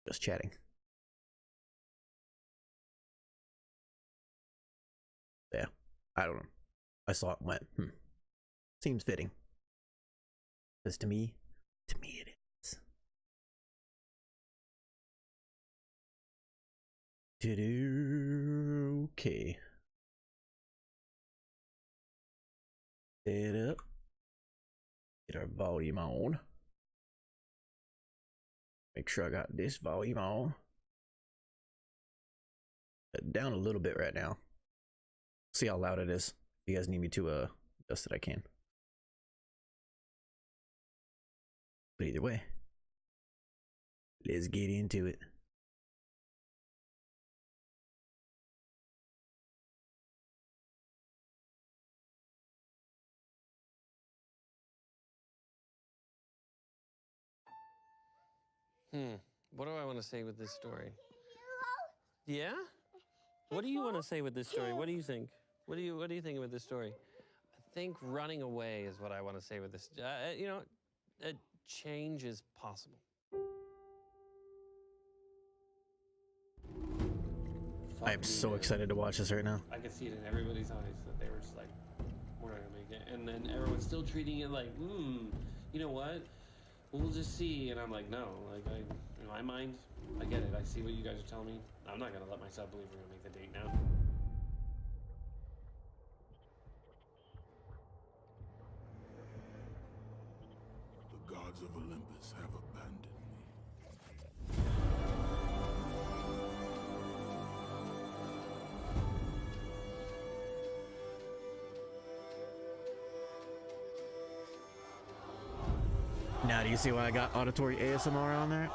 Just chatting. Yeah, I don't know. I saw it and went, seems fitting. Because to me it is. Okay. It up. Get our volume on. Make sure I got this volume on. Down a little bit right now. See how loud it is. If you guys need me to adjust it, I can. But either way, let's get into it. What do I want to say with this story? Yeah? What do you want to say with this story? What do you think? What do you think with this story? I think running away is what I want to say with this. You know, change is possible. I am so excited to watch this right now. I could see it in everybody's eyes that they were just like, we're not gonna make it. And then everyone's still treating it like, you know what? We'll just see. And I'm like, no, like in my mind, I get it. I see what you guys are telling me. I'm not gonna let myself believe we're gonna make the date now. The gods of Olympus have abandoned me. Now do you see why I got auditory ASMR on there?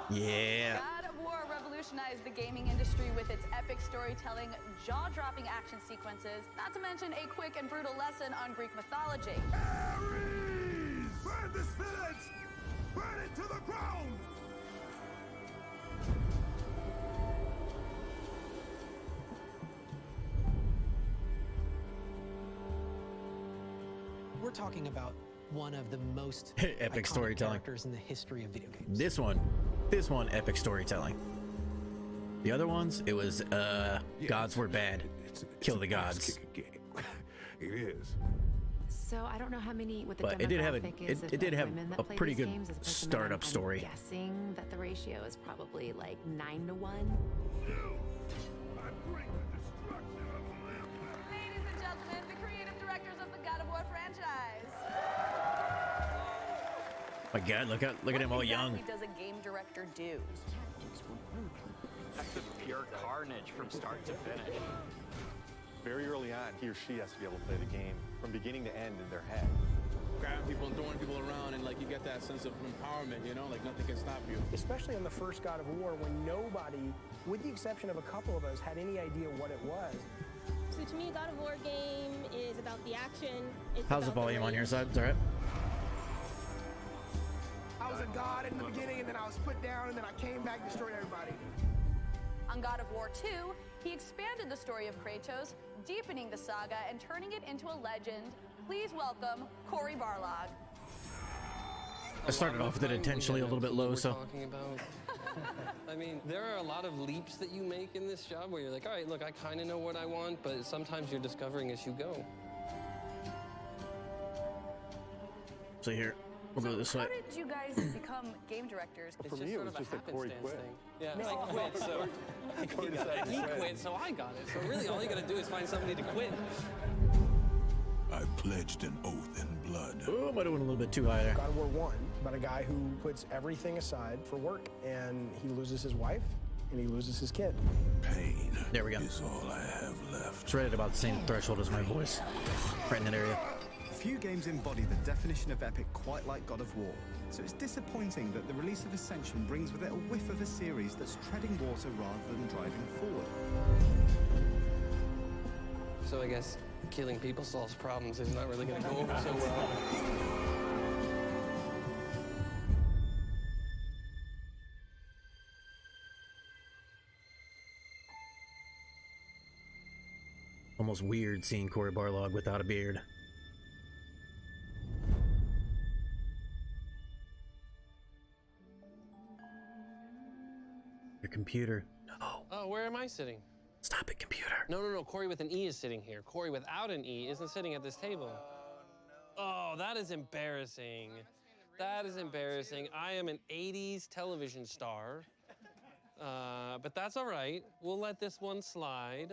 Yeah. God of War revolutionized the gaming industry with its epic storytelling, jaw-dropping action sequences, not to mention a quick and brutal lesson on Greek mythology. Ares! Burn this village! Burn it to the ground! We're talking about one of the most epic iconic storytelling characters in the history of video games. This one epic storytelling. The other ones, it was gods were bad. Kill the gods. It is. So I don't know how many with the But it did have demographic it did have women that a play pretty these good games as opposed to men. startup I'm story. Guessing that the ratio is probably like 9 to 1. I bring the destruction of Olympus. Ladies and gentlemen, the creative directors of the God of War franchise. My God, look at him all young. What exactly does a game director do? That's just pure carnage from start to finish. Very early on, he or she has to be able to play the game from beginning to end in their head. Grabbing people and throwing people around, and like you get that sense of empowerment, you know, like nothing can stop you. Especially on the first God of War, when nobody, with the exception of a couple of us, had any idea what it was. So to me, a God of War game is about the action. It's How's the volume on your side? Is that right? I was a god in the beginning, and then I was put down, and then I came back and destroyed everybody. On God of War 2, he expanded the story of Kratos, deepening the saga and turning it into a legend. Please welcome Cory Barlog. I started off with it intentionally a little bit low, so. Talking about. I mean, there are a lot of leaps that you make in this job where you're like, all right, look, I kind of know what I want, but sometimes you're discovering as you go. So here, we'll go this way. How did you guys become game directors? For me, it was just that Cory quit. Yeah, I quit, so he quit, so I got it. So really, all you gotta do is find somebody to quit. I pledged an oath in blood. Oh, might have went a little bit too high there. God of War 1, about a guy who puts everything aside for work, and he loses his wife, and he loses his kid. Pain There we go. is all I have left. It's right at about the same threshold as my voice. Right in that area. Few games embody the definition of epic quite like God of War, so it's disappointing that the release of Ascension brings with it a whiff of a series that's treading water rather than driving forward. So I guess killing people solves problems is not really gonna go over so well. Almost weird seeing Cory Barlog without a beard. Your computer. No. Oh, where am I sitting? Stop it, computer. No. Corey with an E is sitting here. Corey without an E isn't sitting at this table. Oh, that is embarrassing. That is embarrassing. I am an 80s television star. But that's all right. We'll let this one slide.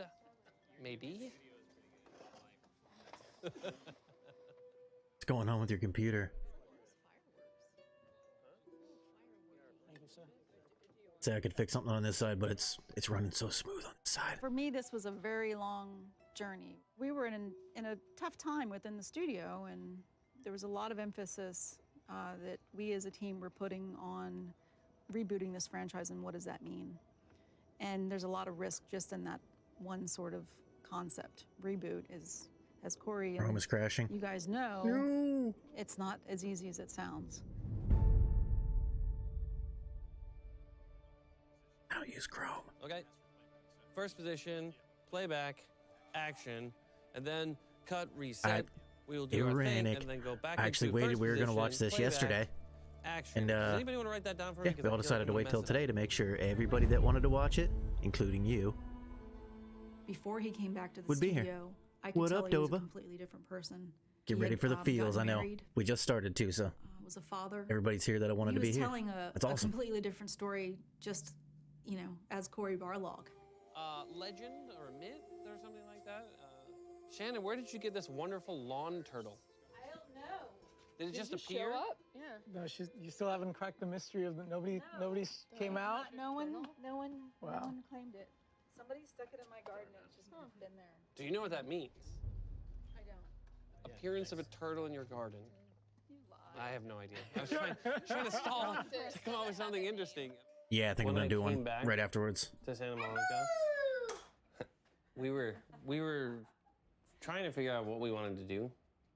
Maybe. What's going on with your computer? Say I could fix something on this side, but it's running so smooth on this side. For me, this was a very long journey. We were in a tough time within the studio, and there was a lot of emphasis that we as a team were putting on rebooting this franchise and what does that mean. And there's a lot of risk just in that one sort of concept. Reboot is, as Corey and Rome is crashing. you guys know, it's not as easy as it sounds. I don't use Chrome. Okay. First position, playback, action, and then cut, reset. We will do our thing, and then go back. I actually into waited. first We were going to watch position, this playback, yesterday. Action. And Does anybody want to write that down for me? yeah, 'Cause we I all feel decided like to I'm wait gonna till mess it today up. to make sure everybody that wanted to watch it, including you, Before he came back to the would be studio, here. I could What tell up, he was a Dova? completely different person. Get He ready had, for the feels. I gotten know married, we just started too, so was a father. everybody's here that I wanted to be He here. was telling a That's awesome. completely different story, just, you know, as Corey Barlog. Legend or myth or something like that? Shannon, where did you get this wonderful lawn turtle? I don't know. Did it just appear? Show up? Yeah. No, you still haven't cracked the mystery of nobody came out. No one Wow. claimed it. Somebody stuck it in my garden and it's just been there. Do you know what that means? I don't. Appearance of a turtle in your garden. I have no idea. I was trying to stall to come up with something interesting. Yeah, I think I'm When gonna do came one back right afterwards. to Santa Monica, we were trying to figure out what we wanted to do.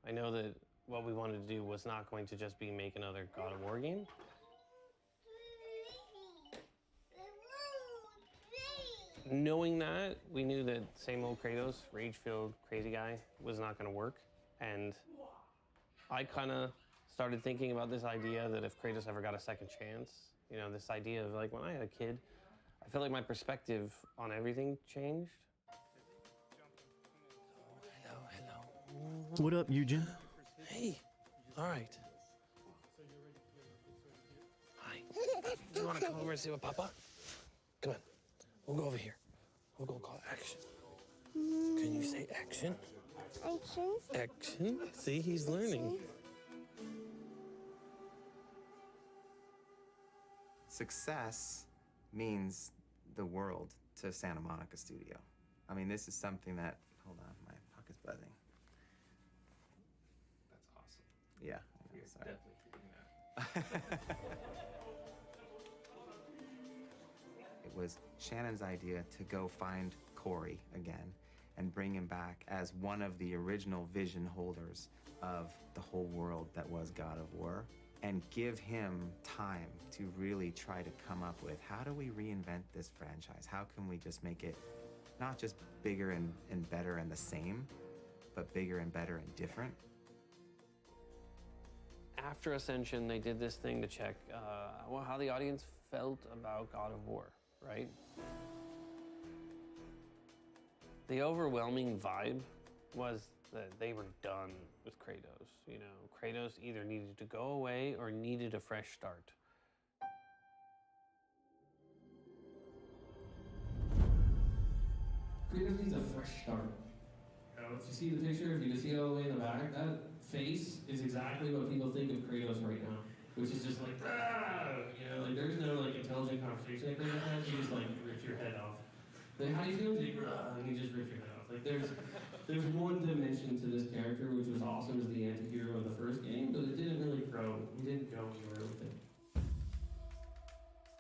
I know that what we wanted to do was not going to just be make another God of War game. Knowing that, we knew that same old Kratos, rage-filled crazy guy, was not going to work. And I kind of started thinking about this idea that if Kratos ever got a second chance, you know, this idea of like when I had a kid, I feel like my perspective on everything changed. What up, Eugen? Hey, all right. Hi. Do you want to come over and see what Papa? Come on. We'll go over here. We'll go call action. Can you say action? Action. Action. See, he's learning. Success means the world to Santa Monica Studio. I mean, this is something that, hold on, my pocket's buzzing. That's awesome. Yeah. You're sorry. definitely keeping that. It was Shannon's idea to go find Corey again and bring him back as one of the original vision holders of the whole world that was God of War, and give him time to really try to come up with, how do we reinvent this franchise? How can we just make it not just bigger and better and the same, but bigger and better and different? After Ascension, they did this thing to check how the audience felt about God of War, right? The overwhelming vibe was that they were done with Kratos. You know, Kratos either needed to go away or needed a fresh start. Kratos needs a fresh start. You know, if you see the picture, if you can see it all the way in the back, that face is exactly what people think of Kratos right now, which is just like, you know, like there's no like intelligent conversation like that. You just like rip your head off. Like, how do you feel? And you just rip your head off. Like there's one dimension to this character which was awesome as the anti-hero of the first game, but it didn't really grow. We didn't go anywhere with it.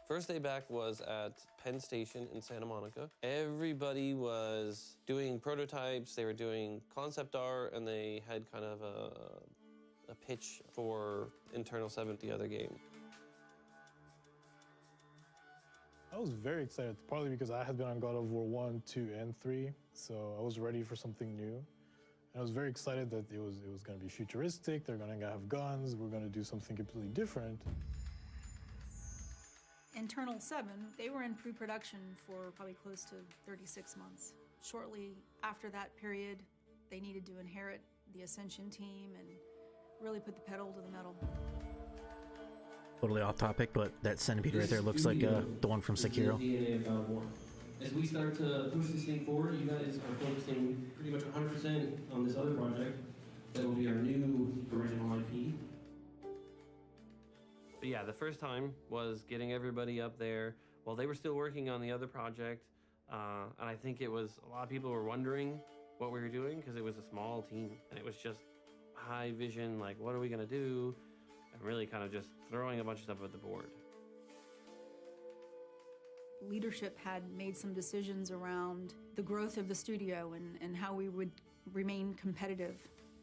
First day back was at Penn Station in Santa Monica. Everybody was doing prototypes, they were doing concept art, and they had kind of a pitch for Internal 7, the other game. I was very excited, partly because I had been on God of War 1, 2, and 3, so I was ready for something new. And I was very excited that it was going to be futuristic, they're going to have guns, we're going to do something completely different. Internal 7, they were in pre-production for probably close to 36 months. Shortly after that period, they needed to inherit the Ascension team and really put the pedal to the metal. Totally off topic, but that centipede right there looks like the one from Sekiro. As we start to push this thing forward, you guys are focusing pretty much 100% on this other project that will be our new original IP. But yeah, the first time was getting everybody up there while they were still working on the other project. And I think it was, a lot of people were wondering what we were doing because it was a small team and it was just high vision, like what are we gonna do? And really kind of just throwing a bunch of stuff at the board. Leadership had made some decisions around the growth of the studio and how we would remain competitive.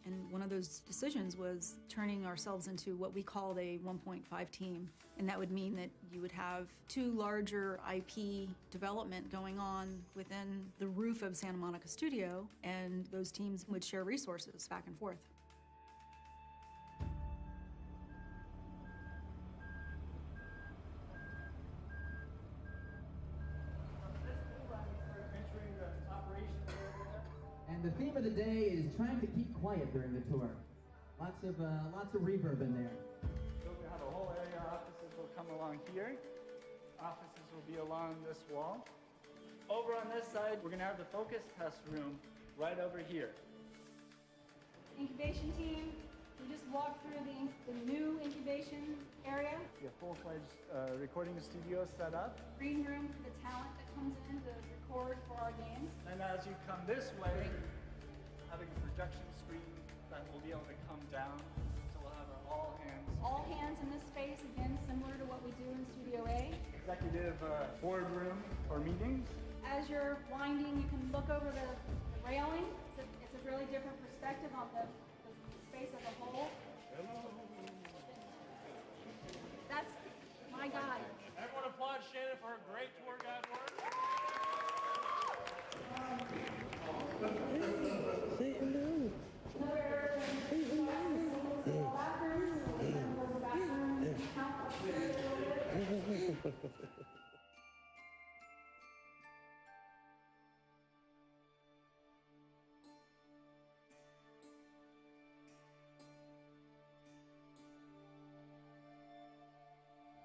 And one of those decisions was turning ourselves into what we called a 1.5 team. And that would mean that you would have 2 larger IP development going on within the roof of Santa Monica Studio, and those teams would share resources back and forth. And the theme of the day is trying to keep quiet during the tour. Lots of reverb in there. So we have a whole area. Offices will come along here. Offices will be along this wall. Over on this side, we're gonna have the focus test room right over here. Incubation team, we just walked through the new incubation area. We have full-fledged recording studio set up. Green room for the talent that comes in to record for our games. And as you come this way, having a projection screen that will be able to come down. So we'll have our all hands. All hands in this space, again, similar to what we do in Studio A. Executive boardroom for meetings. As you're winding, you can look over the railing. It's a really different perspective on the space as a whole. That's my guide. Everyone applaud Shannon for her great tour guide work. Say hello. Another area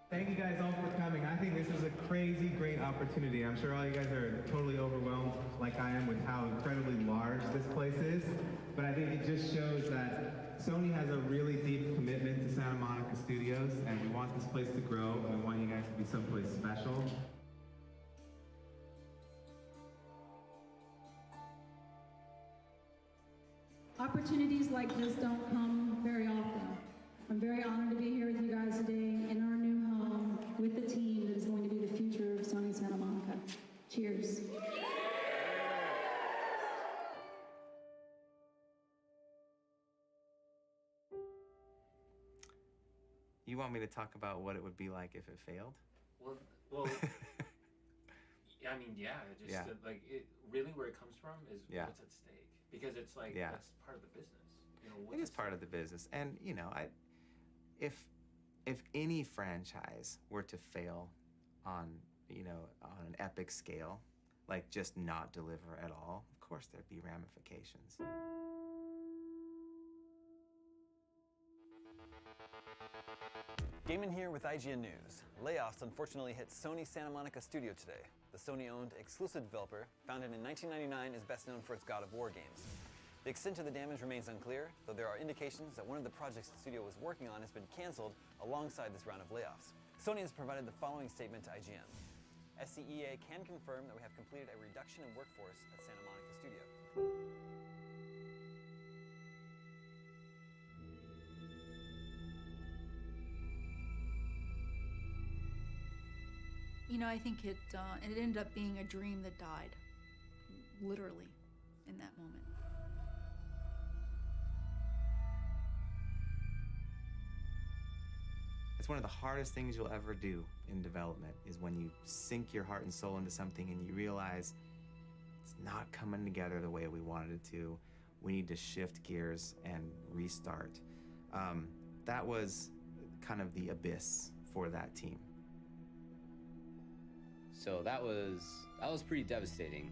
Thank you guys all for coming. I think this is a crazy great opportunity. I'm sure all you guys are totally overwhelmed like I am with how incredibly large this place is. But I think it just shows that Sony has a really deep commitment to Santa Monica Studios, and we want this place to grow, and we want you guys to be someplace special. Opportunities like this don't come very often. I'm very honored to be here with you guys today in our new home with the team that is going to be the future of Sony Santa Monica. Cheers. You want me to talk about what it would be like if it failed? Well, I mean, yeah, just Yeah. Like it really where it comes from is Yeah. what's at stake, because it's like Yeah. that's part of the business. You know, what's It is at part of the business, and you know, if any franchise were to fail on an epic scale, like just not deliver at all, of course there'd be ramifications. Gaming here with IGN News. Layoffs unfortunately hit Sony Santa Monica Studio today. The Sony-owned exclusive developer, founded in 1999, is best known for its God of War games. The extent of the damage remains unclear, though there are indications that one of the projects the studio was working on has been canceled alongside this round of layoffs. Sony has provided the following statement to IGN. SCEA can confirm that we have completed a reduction in workforce at Santa Monica Studio. You know, I think it ended up being a dream that died, literally, in that moment. It's one of the hardest things you'll ever do in development is when you sink your heart and soul into something and you realize it's not coming together the way we wanted it to. We need to shift gears and restart. That was kind of the abyss for that team. So that was pretty devastating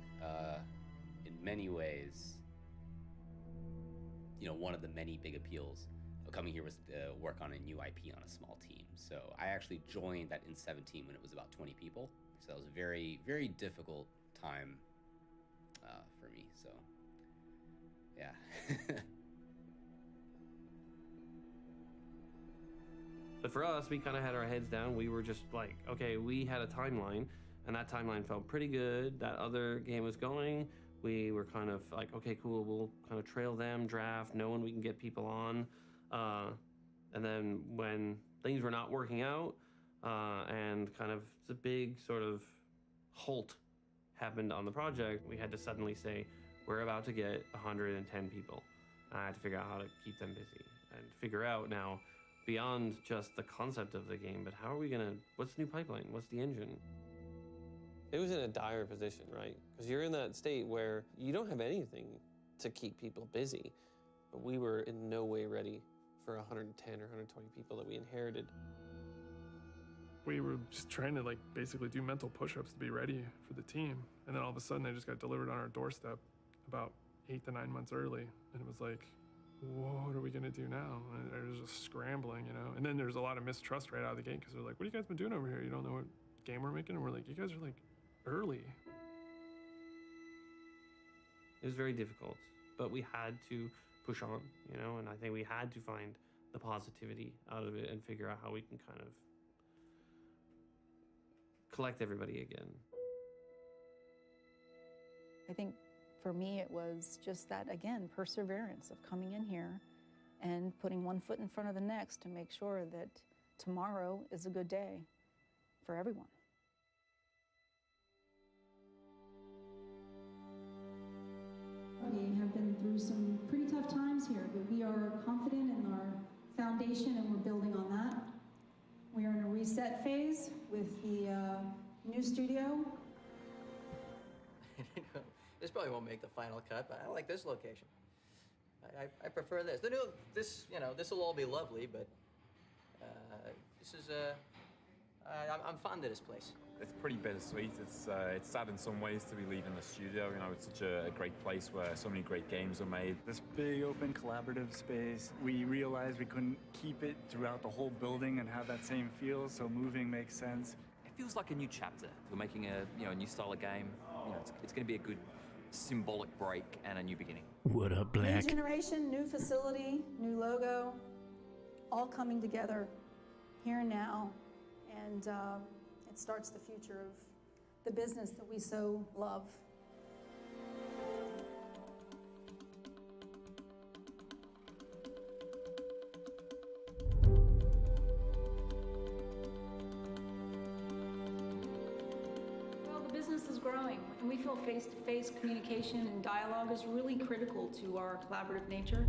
in many ways. You know, one of the many big appeals of coming here was to work on a new IP on a small team. So I actually joined that in 17 when it was about 20 people. So that was a very, very difficult time for me. So yeah. But for us, we kind of had our heads down. We were just like, okay, we had a timeline, and that timeline felt pretty good. That other game was going. We were kind of like, okay, cool, we'll kind of trail them, draft, knowing we can get people on. And then when things were not working out, and kind of the big sort of halt happened on the project, we had to suddenly say, we're about to get 110 people. I had to figure out how to keep them busy and figure out now, beyond just the concept of the game, but how are we gonna, what's the new pipeline? What's the engine? It was in a dire position, right? Because you're in that state where you don't have anything to keep people busy, but we were in no way ready for 110 or 120 people that we inherited. We were just trying to like basically do mental push-ups to be ready for the team. And then all of a sudden they just got delivered on our doorstep about 8 to 9 months early. And it was like, what are we gonna do now? And it was just scrambling, you know? And then there's a lot of mistrust right out of the gate because they're like, what have you guys been doing over here? You don't know what game we're making? And we're like, you guys are like early. It was very difficult, but we had to push on, you know, and I think we had to find the positivity out of it and figure out how we can kind of collect everybody again. I think for me, it was just that, again, perseverance of coming in here and putting one foot in front of the next to make sure that tomorrow is a good day for everyone. We have been through some pretty tough times here, but we are confident in our foundation and we're building on that. We are in a reset phase with the new studio. This probably won't make the final cut, but I like this location. I prefer this. The new, this, you know, this will all be lovely, but this is I'm fond of this place. It's pretty bittersweet. It's sad in some ways to be leaving the studio. You know, it's such a great place where so many great games are made. This big open collaborative space, we realized we couldn't keep it throughout the whole building and have that same feel, so moving makes sense. It feels like a new chapter. We're making a new style of game. You know, it's going to be a good symbolic break and a new beginning. What up, Black? New generation, new facility, new logo, all coming together here and now, and it starts the future of the business that we so love. Well, the business is growing, and we feel face-to-face communication and dialogue is really critical to our collaborative nature.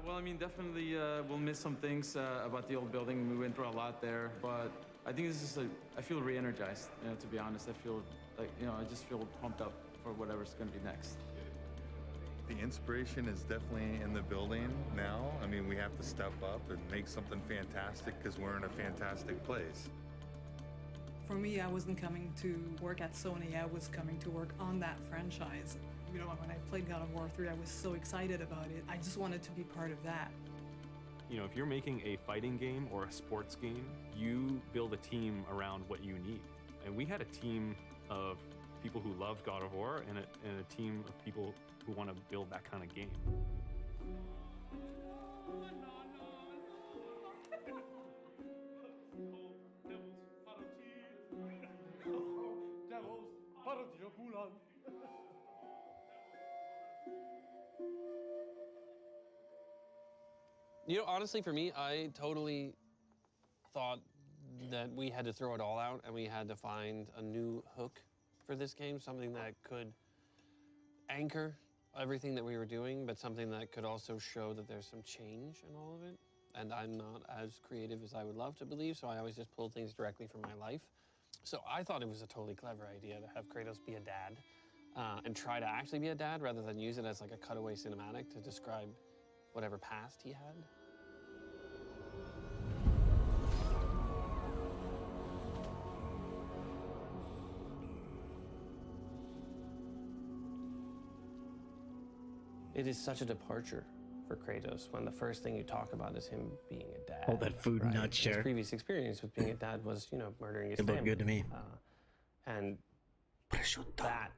Well, I mean, definitely we'll miss some things about the old building. We went through a lot there, but I think this is I feel re-energized, you know, to be honest. I feel like, you know, I just feel pumped up for whatever's going to be next. The inspiration is definitely in the building now. I mean, we have to step up and make something fantastic because we're in a fantastic place. For me, I wasn't coming to work at Sony, I was coming to work on that franchise. You know, when I played God of War 3, I was so excited about it. I just wanted to be part of that. You know, if you're making a fighting game or a sports game, you build a team around what you need. And we had a team of people who loved God of War and a team of people who want to build that kind of game. You know, honestly, for me, I totally thought that we had to throw it all out and we had to find a new hook for this game, something that could anchor everything that we were doing, but something that could also show that there's some change in all of it. And I'm not as creative as I would love to believe, so I always just pull things directly from my life. So I thought it was a totally clever idea to have Kratos be a dad and try to actually be a dad rather than use it as like a cutaway cinematic to describe whatever past he had. it is such a departure for Kratos when the first thing you talk about is him being a dad. Oh, that food right? nut share. His previous experience with being a dad was, you know, murdering his It family. looked good to me. And that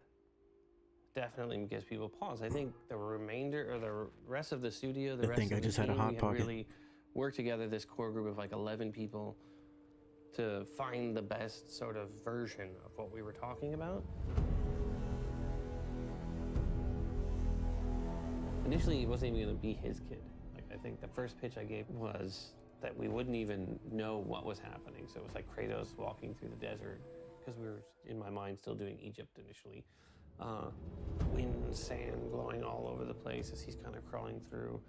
definitely gives people pause. I think the remainder or the rest of the studio, the I rest think of I the just had a team, Hot we Pocket. really worked together, this core group of like 11 people, to find the best sort of version of what we were talking about. Initially, it wasn't even going to be his kid. Like, I think the first pitch I gave was that we wouldn't even know what was happening. So it was like Kratos walking through the desert, because we were, in my mind, still doing Egypt initially. Wind, sand blowing all over the place as he's kind of crawling through.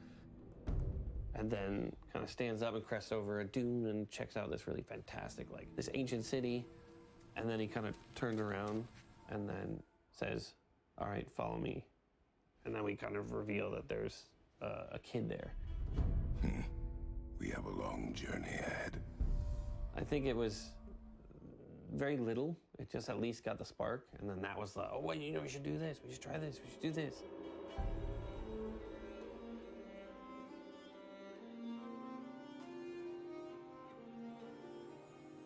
And then kind of stands up and crests over a dune and checks out this really fantastic, like, this ancient city. And then he kind of turns around and then says, "All right, follow me." And then we kind of reveal that there's a kid there. We have a long journey ahead. I think it was very little. It just at least got the spark. And then that was the, oh, wait, you know, we should do this. We should try this. We should do this.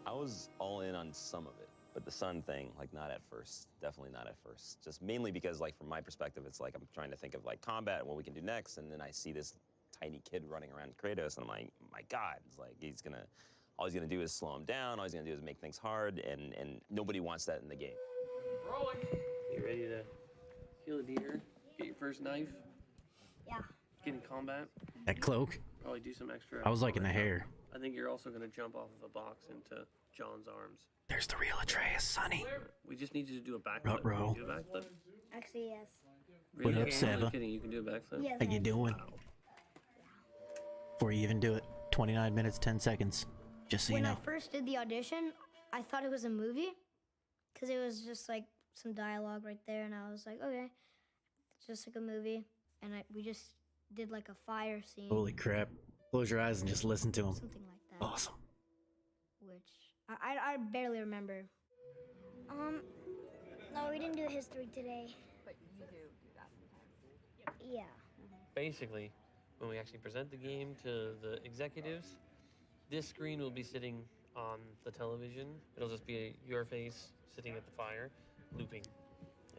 I was all in on some of it, but the sun thing, like, not at first. Definitely not at first. Just mainly because, like, from my perspective, it's like I'm trying to think of, like, combat and what we can do next, and then I see this tiny kid running around Kratos, and I'm like, my God, it's like all he's gonna do is slow him down, all he's gonna do is make things hard, and nobody wants that in the game. Rolling. You ready to kill a deer? Get your first knife? Yeah. Get in combat? That cloak. Probably do some extra. I was liking the hair. I think you're also gonna jump off of a box into John's arms. There's the real Atreus, Sonny. We just need you to do a backflip. Ruh-roh. Can you do a backflip? Actually, yes. What Really? up, I'm Sava? not kidding. You can do a backflip? Yes, How you doing? Before you even do it, 29 minutes, 10 seconds. Just so you When I know. first did the audition, I thought it was a movie because it was just like some dialogue right there, and I was like, okay, it's just like a movie. And we just did like a fire scene. Holy crap. Close your eyes and just listen to him. Something like that. Awesome. Which I barely remember. No, we didn't do history today. But you do that sometimes. Yeah. Basically, when we actually present the game to the executives, this screen will be sitting on the television. It'll just be your face sitting at the fire, looping.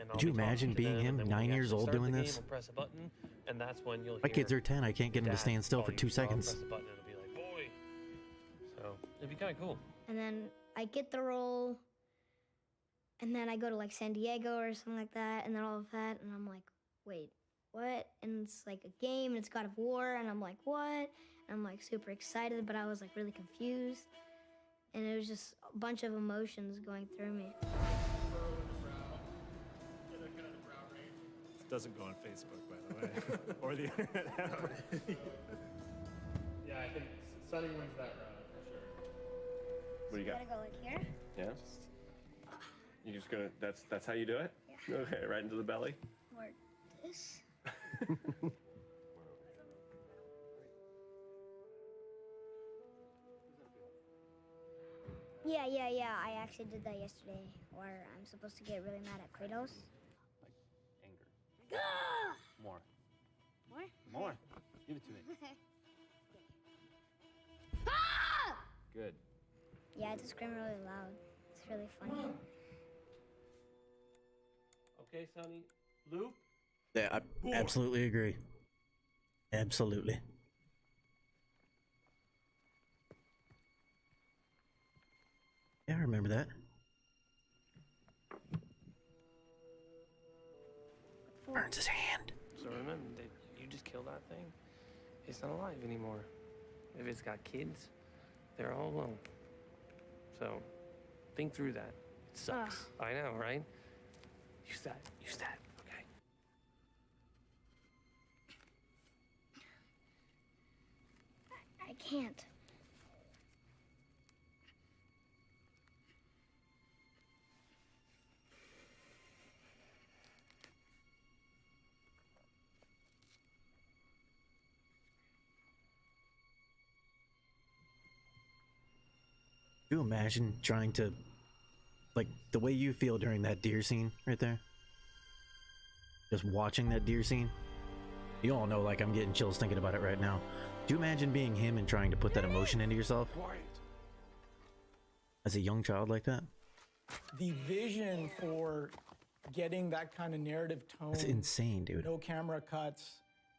And Could you imagine being him, 9 years old, doing this? We'll press a button, and that's when you'll My hear kids are 10. I can't get them to Dad stand still for call 2 you. So I'll seconds. Press the button, it'll be like, boy. So it'd be kind of cool. And then I get the role, and then I go to like San Diego or something like that, and then all of that, and I'm like, wait, what? And it's like a game, and it's God of War, and I'm like, what? And I'm like super excited, but I was like really confused, and it was just a bunch of emotions going through me. Doesn't go on Facebook, by the way, or the internet ever. Yeah, I think Sunny wins that round for sure. What do you got? Gotta go like here. Yeah. You just gonna. That's how you do it. Yeah. Okay, right into the belly. Or this. Yeah. I actually did that yesterday, where I'm supposed to get really mad at Kratos. Anger. More. More? More. Give it to me. Ah! Good. Yeah, I just scream really loud. It's really funny. Okay, Sonny. Loop. Yeah, I absolutely agree. Absolutely. Yeah, I remember that. Burns his hand. So remember that you just killed that thing. It's not alive anymore. If it's got kids, they're all alone. So think through that. It sucks. I know, right? Use that. Okay. I can't. Can you imagine trying to, like, the way you feel during that deer scene right there? Just watching that deer scene? You all know, like, I'm getting chills thinking about it right now. Do you imagine being him and trying to put that emotion into yourself? As a young child like that? The vision for getting that kind of narrative tone. That's insane, dude. No camera cuts.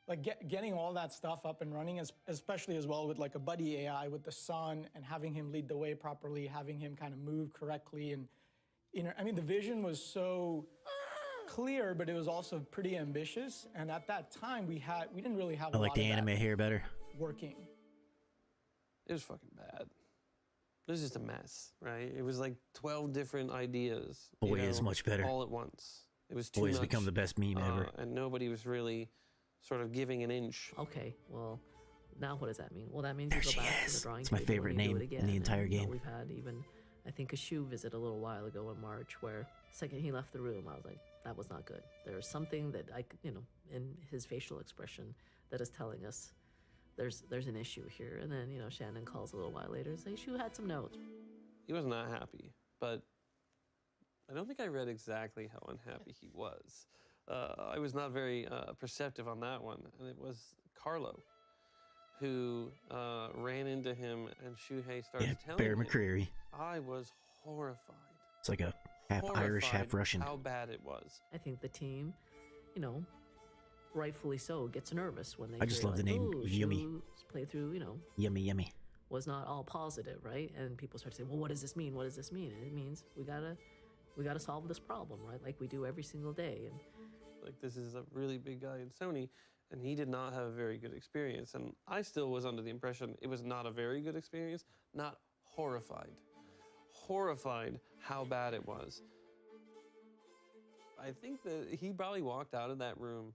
Like getting all that stuff up and running, especially as well with like a buddy AI with the son and having him lead the way properly, having him kind of move correctly. And, you know, I mean, the vision was so clear, but it was also pretty ambitious. And at that time, we didn't really have I a like lot the of anime that here better. working. It was fucking bad. It was just a mess, right? It was like 12 different ideas. Boy is much better. All at once. It was too Boy has much, become the best meme ever. and nobody was really sort of giving an inch. Okay, well, now what does that mean? Well, that means you go back to the drawing It's my table favorite and you do name it again. in the entire And, you know, game. we've had even, I think, a shoe visit a little while ago in March where the second he left the room, I was like, that was not good. There's something that you know, in his facial expression that is telling us there's an issue here. And then, you know, Shannon calls a little while later and says, Shu had some notes. He was not happy, but I don't think I read exactly how unhappy he was. I was not very perceptive on that one, and it was Carlo who ran into him, and Shuhei started telling Bear him. McCreary. I was horrified. It's like a half Irish, half Russian. How bad it was. I think the team, you know, rightfully so, gets nervous when they I just hear, love the like, name "Oh, Yummy." Shu's playthrough, you know, Yummy, yummy. was not all positive, right? And people start to say, well, what does this mean? What does this mean? And it means we gotta solve this problem, right? Like we do every single day. And Like, this is a really big guy in Sony, and he did not have a very good experience. And I still was under the impression it was not a very good experience, not horrified. Horrified how bad it was. I think that he probably walked out of that room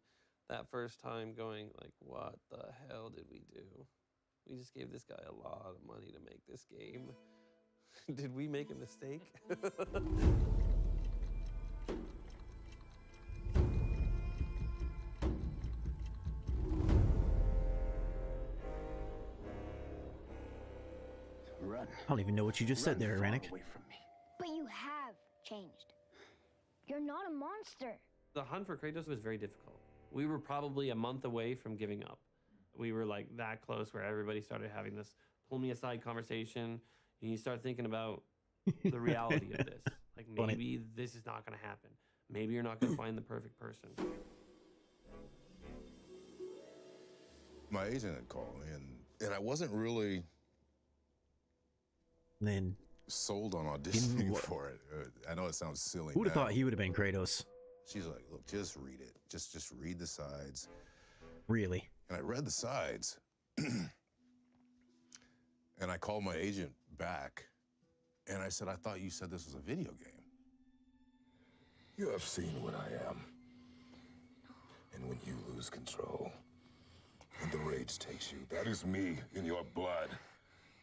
that first time going like, what the hell did we do? We just gave this guy a lot of money to make this game. Did we make a mistake? Run. I don't even know what you just said there, Aranik. But you have changed. You're not a monster. The hunt for Kratos was very difficult. We were probably a month away from giving up. We were like that close where everybody started having this pull me aside conversation. And you start thinking about the reality of this. Like maybe this is not going to happen. Maybe you're not going to find the perfect person. My agent had called me, and I wasn't really then sold on auditioning for it. I know it sounds silly. Who'd have now. thought he would have been Kratos? She's like, look, just read it. Just read the sides. Really? And I read the sides, and I called my agent back, and I said, I thought you said this was a video game. You have seen what I am. And when you lose control, when the rage takes you, that is me in your blood,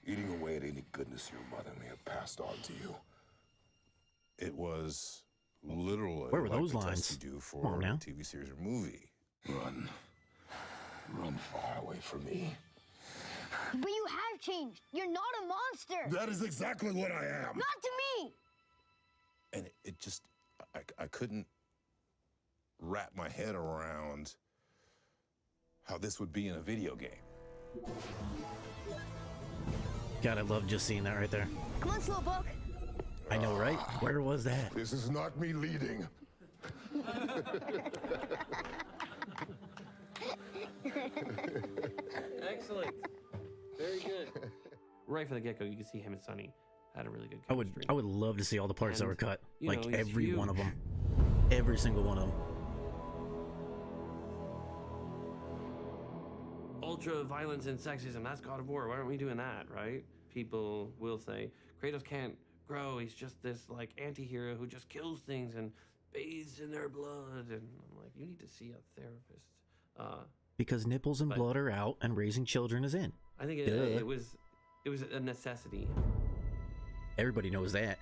eating away at any goodness your mother may have passed on to you. It was literally Where were like those the lines? test you do Come on for a now. TV series or movie. Run. Run far away from me. But you have changed. You're not a monster. That is exactly what I am. Not to me. And it just, I couldn't wrap my head around how this would be in a video game. God, I love just seeing that right there. Come on, Slowpoke. I know, right? Where was that? This is not me leading. Excellent. Very good. Right from the get-go, you can see him and Sonny had a really good I chemistry. would love to see all the parts that And, were cut. you Like know, he's every one of huge. them. Every single one of them. Ultra violence and sexism, that's God of War. Why aren't we doing that, right? People will say, Kratos can't grow. He's just this, like, anti-hero who just kills things and bathes in their blood. And I'm like, you need to see a therapist. Because nipples and But- blood are out and raising children is in. I think Duh. it was a necessity. Everybody knows that.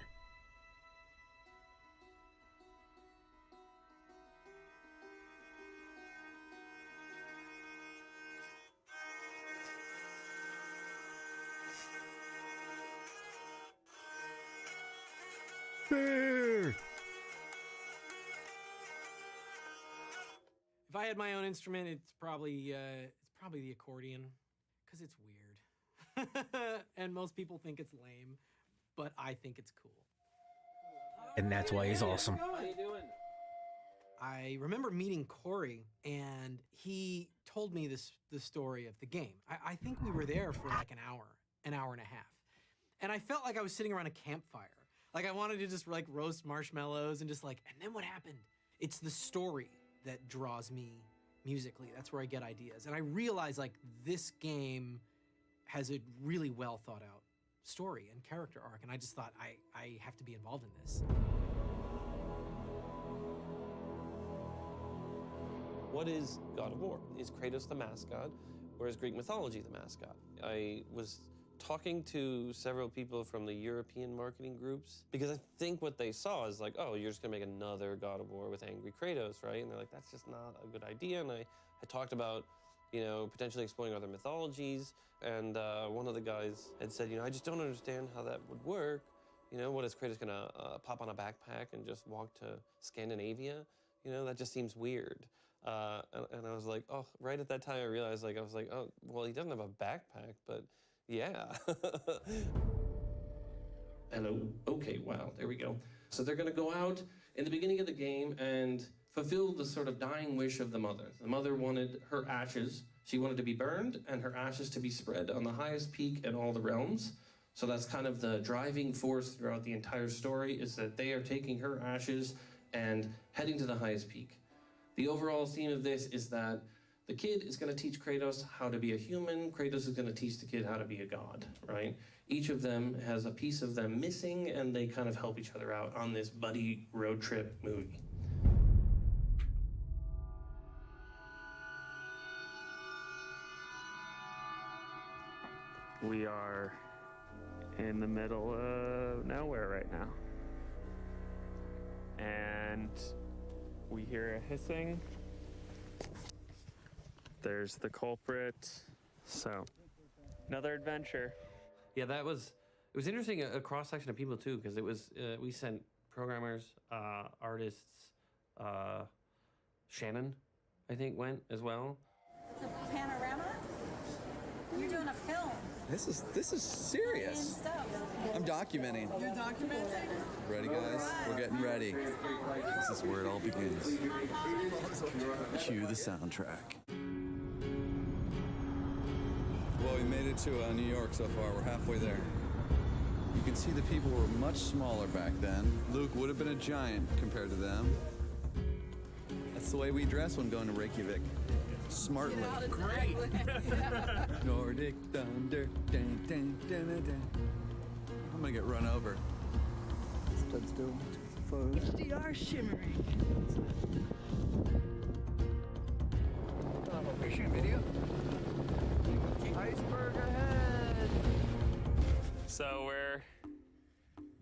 If I had my own instrument, it's probably the accordion, because it's weird. And most people think it's lame, but I think it's cool. And that's why he's awesome. How you doing? I remember meeting Corey, and he told me the story of the game. I think we were there for like an hour and a half. And I felt like I was sitting around a campfire. Like I wanted to just like roast marshmallows and just like, and then what happened? It's the story that draws me musically. That's where I get ideas. And I realized like this game has a really well thought out story and character arc. And I just thought I have to be involved in this. What is God of War? Is Kratos the mascot, or is Greek mythology the mascot? I was talking to several people from the European marketing groups, because I think what they saw is like, oh, you're just gonna make another God of War with angry Kratos, right? And they're like, that's just not a good idea. And I talked about, you know, potentially exploring other mythologies. And one of the guys had said, you know, I just don't understand how that would work. You know, what is Kratos gonna pop on a backpack and just walk to Scandinavia? You know, that just seems weird. And I was like, oh, right at that time I realized, like, I was like, oh, well, he doesn't have a backpack, but yeah. Hello. Okay, wow, there we go. So they're gonna go out in the beginning of the game and fulfill the sort of dying wish of the mother. The mother wanted her ashes. She wanted to be burned and her ashes to be spread on the highest peak in all the realms. So that's kind of the driving force throughout the entire story, is that they are taking her ashes and heading to the highest peak. The overall theme of this is that the kid is going to teach Kratos how to be a human. Kratos is going to teach the kid how to be a god, right? Each of them has a piece of them missing, and they kind of help each other out on this buddy road trip movie. We are in the middle of nowhere right now. And we hear a hissing. There's the culprit. So, another adventure. Yeah, it was interesting, a cross-section of people too, because it was, we sent programmers, artists, Shannon, I think, went as well. It's a panorama? You're doing a film. This is serious. Stuff. I'm documenting. You're documenting? Ready, guys? We're getting ready. This is where it all begins. Cue the soundtrack. Well, we made it to New York so far. We're halfway there. You can see the people were much smaller back then. Luke would have been a giant compared to them. That's the way we dress when going to Reykjavik. Smartly. Great. Nordic thunder. Dun, dun, dun, dun, dun. I'm gonna get run over. Let's go to the photo. HDR shimmering. Are you shooting video? Iceberg ahead! So we're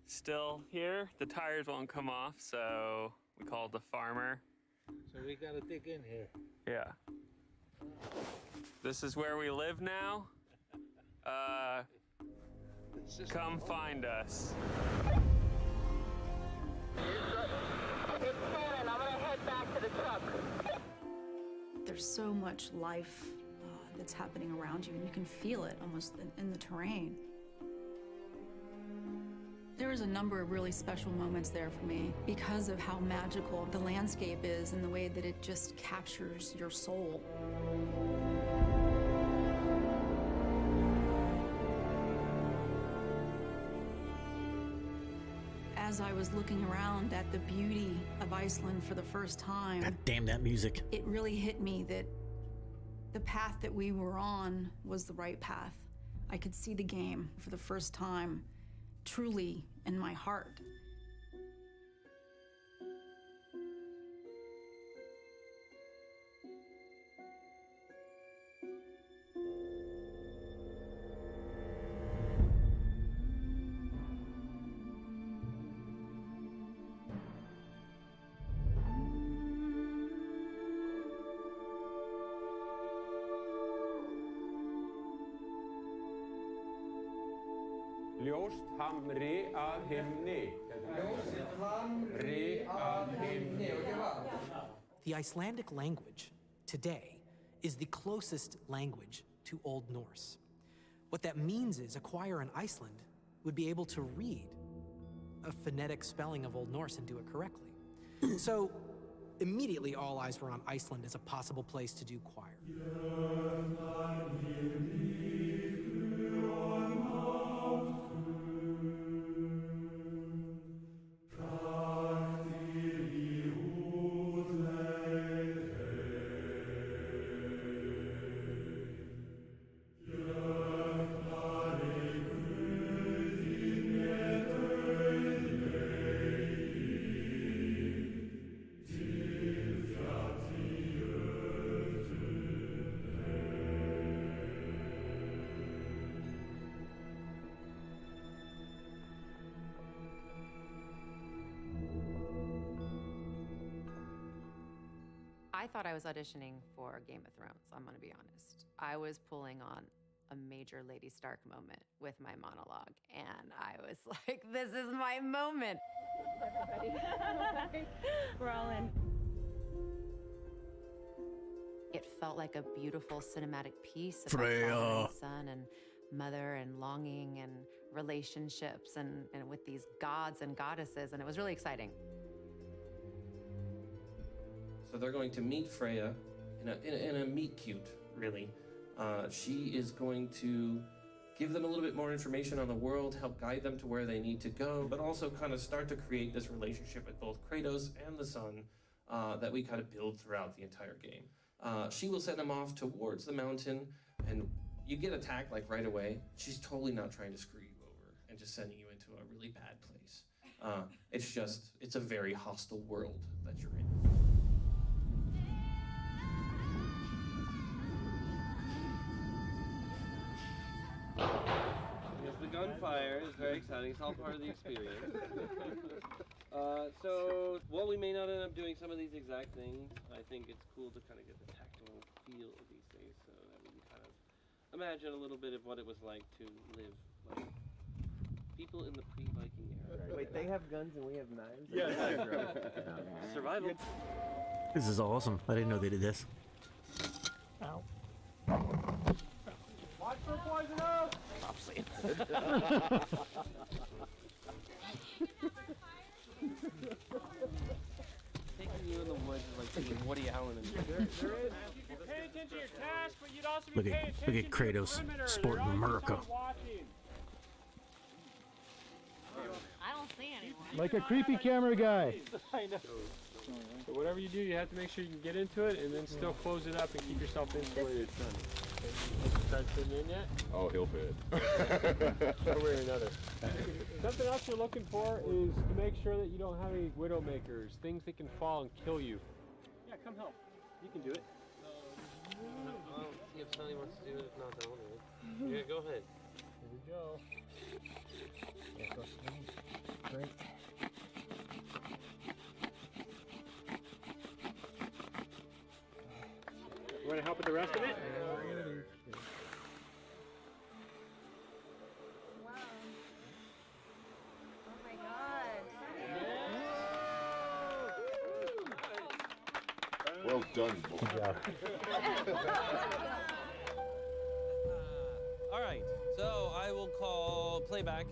still here. The tires won't come off, so we called the farmer. So we gotta dig in here. Yeah. This is where we live now. Come find us. It's Shannon. I'm gonna head back to the truck. There's so much life that's happening around you, and you can feel it almost in the terrain. There was a number of really special moments there for me because of how magical the landscape is and the way that it just captures your soul. As I was looking around at the beauty of Iceland for the first time, God damn that music. it really hit me that the path that we were on was the right path. I could see the game for the first time, truly in my heart. Ljóst hamri að himni. Ljóst hamri að himni. The Icelandic language today is the closest language to Old Norse. What that means is a choir in Iceland would be able to read a phonetic spelling of Old Norse and do it correctly. So immediately all eyes were on Iceland as a possible place to do choir. I thought I was auditioning for Game of Thrones, I'm gonna be honest. I was pulling on a major Lady Stark moment with my monologue, and I was like, this is my moment. Everybody. We're all in. It felt like a beautiful cinematic piece about Freya. father and son and mother and longing and relationships and with these gods and goddesses, and it was really exciting. So they're going to meet Freya in a meet cute, really. She is going to give them a little bit more information on the world, help guide them to where they need to go, but also kind of start to create this relationship with both Kratos and the son that we kind of build throughout the entire game. She will send them off towards the mountain, and you get attacked like right away. She's totally not trying to screw you over and just sending you into a really bad place. It's a very hostile world that you're in. Yes, the gunfire is very exciting. It's all part of the experience. So, while we may not end up doing some of these exact things, I think it's cool to kind of get the tactile feel of these things so that we can kind of imagine a little bit of what it was like to live like people in the pre-Viking era. Wait, they have guns and we have knives? Yeah. Survival. This is awesome. I didn't know they did this. Ow. Watch for poison oak! Stop saying Taking you in the woods is like taking Woody Allen in there. You'd pay attention to your task, but you'd also be Look paying at attention Kratos to the perimeter. sporting You're always America. watching. I don't see anyone. Like a creepy camera guy. I know. So whatever you do, you have to make sure you can get into it and then still close it up and keep yourself insulated. Start sitting in yet? Oh, he'll fit. One way or another. Something else you're looking for is to make sure that you don't have any widowmakers, things that can fall and kill you. Yeah, come help. You can do it. I'll see if Sonny wants to do it. If not, then I'll do it. Yeah, go ahead. Here we go. Yeah, go swing. Great. You want to help with the rest of it? Wow. Oh my god. Well done, boy. All right, so I will call playback.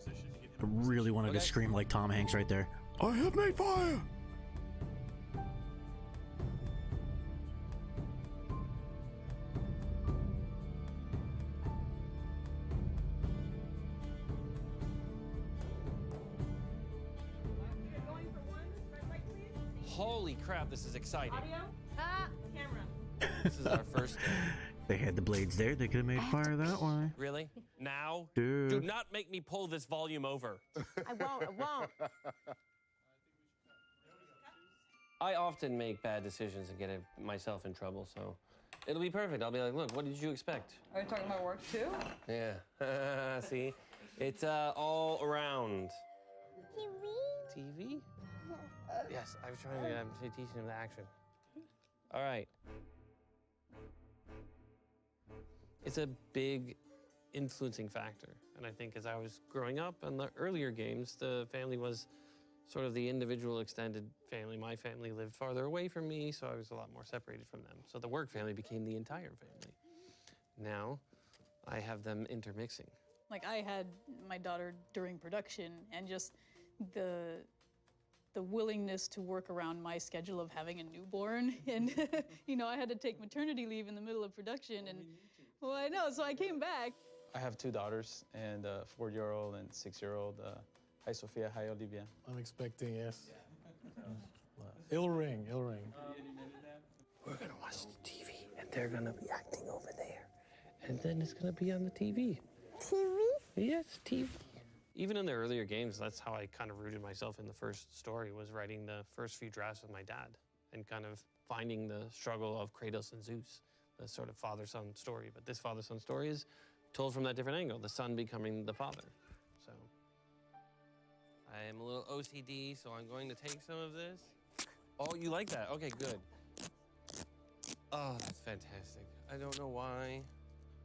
I really wanted to scream like Tom Hanks right there. I have made fire! Holy crap, this is exciting. Audio? Camera. This is our first day. They had the blades there. They could have made fire that way. Really? Now? Dude. Do not make me pull this volume over. I won't. I often make bad decisions and get myself in trouble, so it'll be perfect. I'll be like, look, what did you expect? Are you talking about work too? Yeah. See? It's all around. TV? Yes, I was trying to teaching him the action. All right. It's a big influencing factor. And I think as I was growing up in the earlier games, the family was sort of the individual extended family. My family lived farther away from me, so I was a lot more separated from them. So the work family became the entire family. Now, I have them intermixing. Like, I had my daughter during production, and just the willingness to work around my schedule of having a newborn. And, you know, I had to take maternity leave in the middle of production, and, well, I know, so I came back. I have 2 daughters, and a 4-year-old and 6-year-old. Hi, Sophia. Hi, Olivia. I'm expecting, yes. It'll ring, it'll ring. We're gonna watch the TV, and they're gonna be acting over there. And then it's gonna be on the TV. TV? Yes, TV. Even in the earlier games, that's how I kind of rooted myself in the first story, was writing the first few drafts with my dad and kind of finding the struggle of Kratos and Zeus, the sort of father-son story. But this father-son story is told from that different angle, the son becoming the father. So I am a little OCD, so I'm going to take some of this. Oh, you like that? Okay, good. Oh, that's fantastic. I don't know why.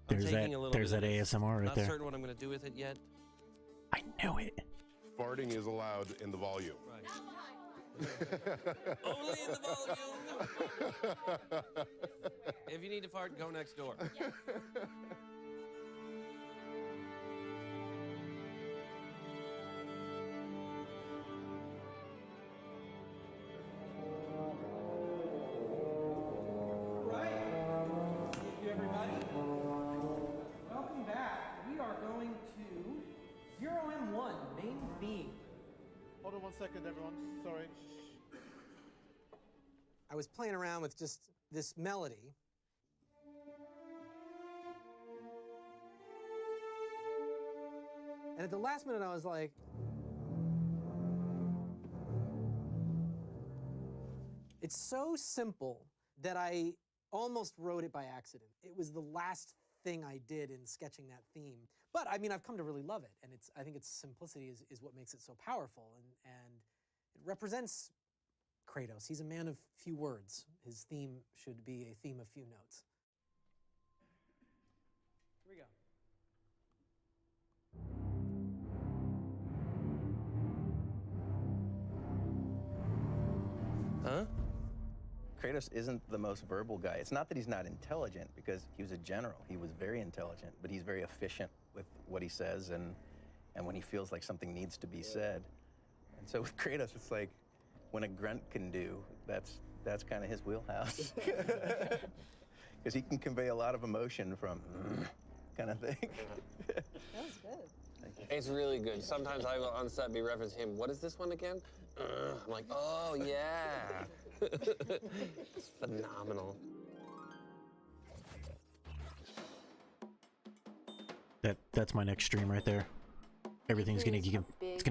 There's that ASMR right Not there. certain what I'm going to do with it yet. I knew it. Farting is allowed in the volume. Only in the volume. If you need to fart, go next door. Thank you, everybody. Welcome back. We are going to 0M1, main theme. Hold on 1 second, everyone. Sorry. I was playing around with just this melody. And at the last minute, I was like, it's so simple that I almost wrote it by accident. It was the last thing I did in sketching that theme. But I mean, I've come to really love it. And I think its simplicity is what makes it so powerful. And it represents Kratos. He's a man of few words. His theme should be a theme of few notes. Here we go. Huh? Kratos isn't the most verbal guy. It's not that he's not intelligent, because he was a general. He was very intelligent, but he's very efficient with what he says and when he feels like something needs to be said. And so with Kratos, it's like when a grunt can do, that's kind of his wheelhouse. Because he can convey a lot of emotion from kind of thing. That was good. It's really good. Sometimes I will on set be referencing him. What is this one again? I'm like, oh yeah. It's phenomenal. That's my next stream right there. Everything's gonna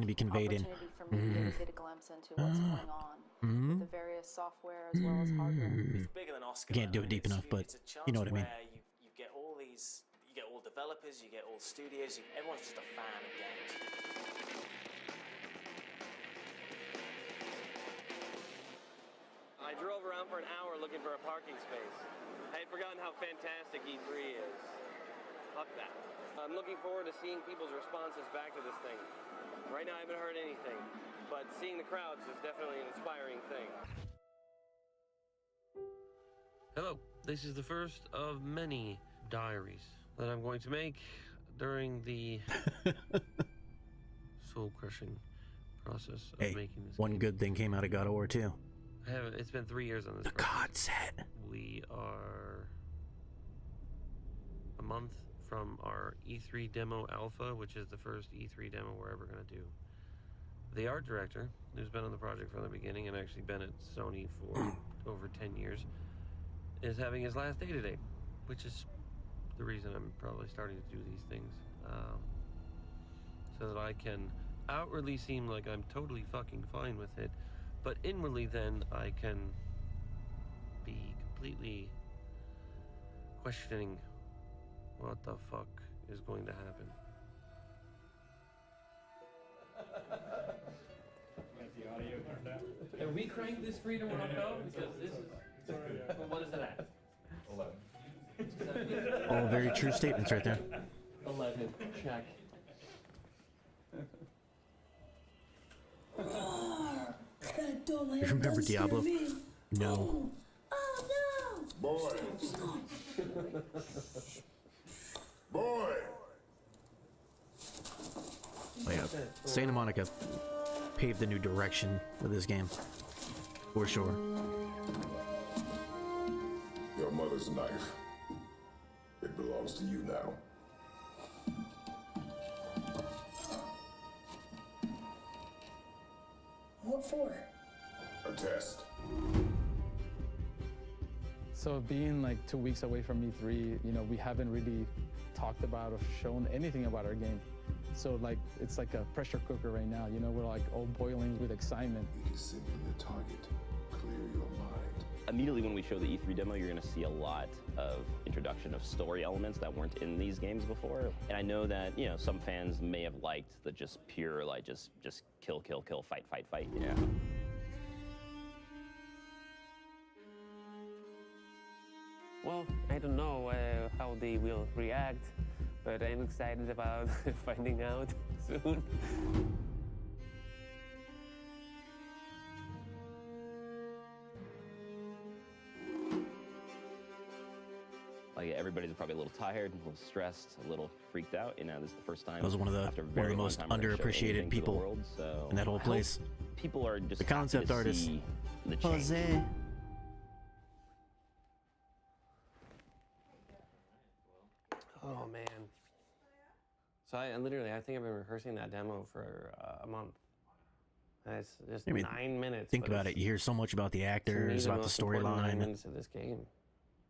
be conveyed in. For me to get a glimpse into what's going on with the various software as well as hardware. It's bigger than Oscar. Can't do it deep enough, but you know what I mean. Where you get all these, you get all developers, you get all studios, everyone's just a fan of games. I drove around for an hour looking for a parking space. I had forgotten how fantastic E3 is. Fuck that. I'm looking forward to seeing people's responses back to this thing. Right now I haven't heard anything, but seeing the crowds is definitely an inspiring thing. Hello, this is the first of many diaries that I'm going to make during the soul-crushing process of making this one game. good thing came out of God of War 2. It's been 3 years on this. The God set. We are a month from our E3 demo alpha, which is the first E3 demo we're ever going to do. The art director, who's been on the project from the beginning and actually been at Sony for over 10 years, is having his last day today, which is the reason I'm probably starting to do these things. So that I can outwardly seem like I'm totally fucking fine with it, but inwardly then I can be completely questioning what the fuck is going to happen. Can we crank this Freedom Rock up? Because this is... Well, what is it at? 11. All very true statements right there. 11. Check. don't let You him remember done scare Diablo? me. No. Oh no! Boy. Boy. Oh, yeah. Santa Monica paved a new direction with this game, for sure. Your mother's knife. It belongs to you now. What for? A test. So being like 2 weeks away from E3, you know, we haven't really talked about or shown anything about our game. So like, it's like a pressure cooker right now. You know, we're like all boiling with excitement. It is simply a target. Clear your mind. Immediately when we show the E3 demo, you're going to see a lot of introduction of story elements that weren't in these games before. And I know that, you know, some fans may have liked the just pure, like, just kill, kill, kill, fight, fight, fight. Yeah. Well, I don't know how they will react, but I'm excited about finding out soon. Like, everybody's probably a little tired, a little stressed, a little freaked out. You know, this is the first time. I was one of the most underappreciated people world, so in that whole I hope place. People are just The concept happy to artist, see the change. Jose. Oh man. So I think I've been rehearsing that demo for a month. And it's just I mean, 9 minutes. Think but about it. You hear so much about the to me, actors, about the most important 9 storyline, minutes of this game.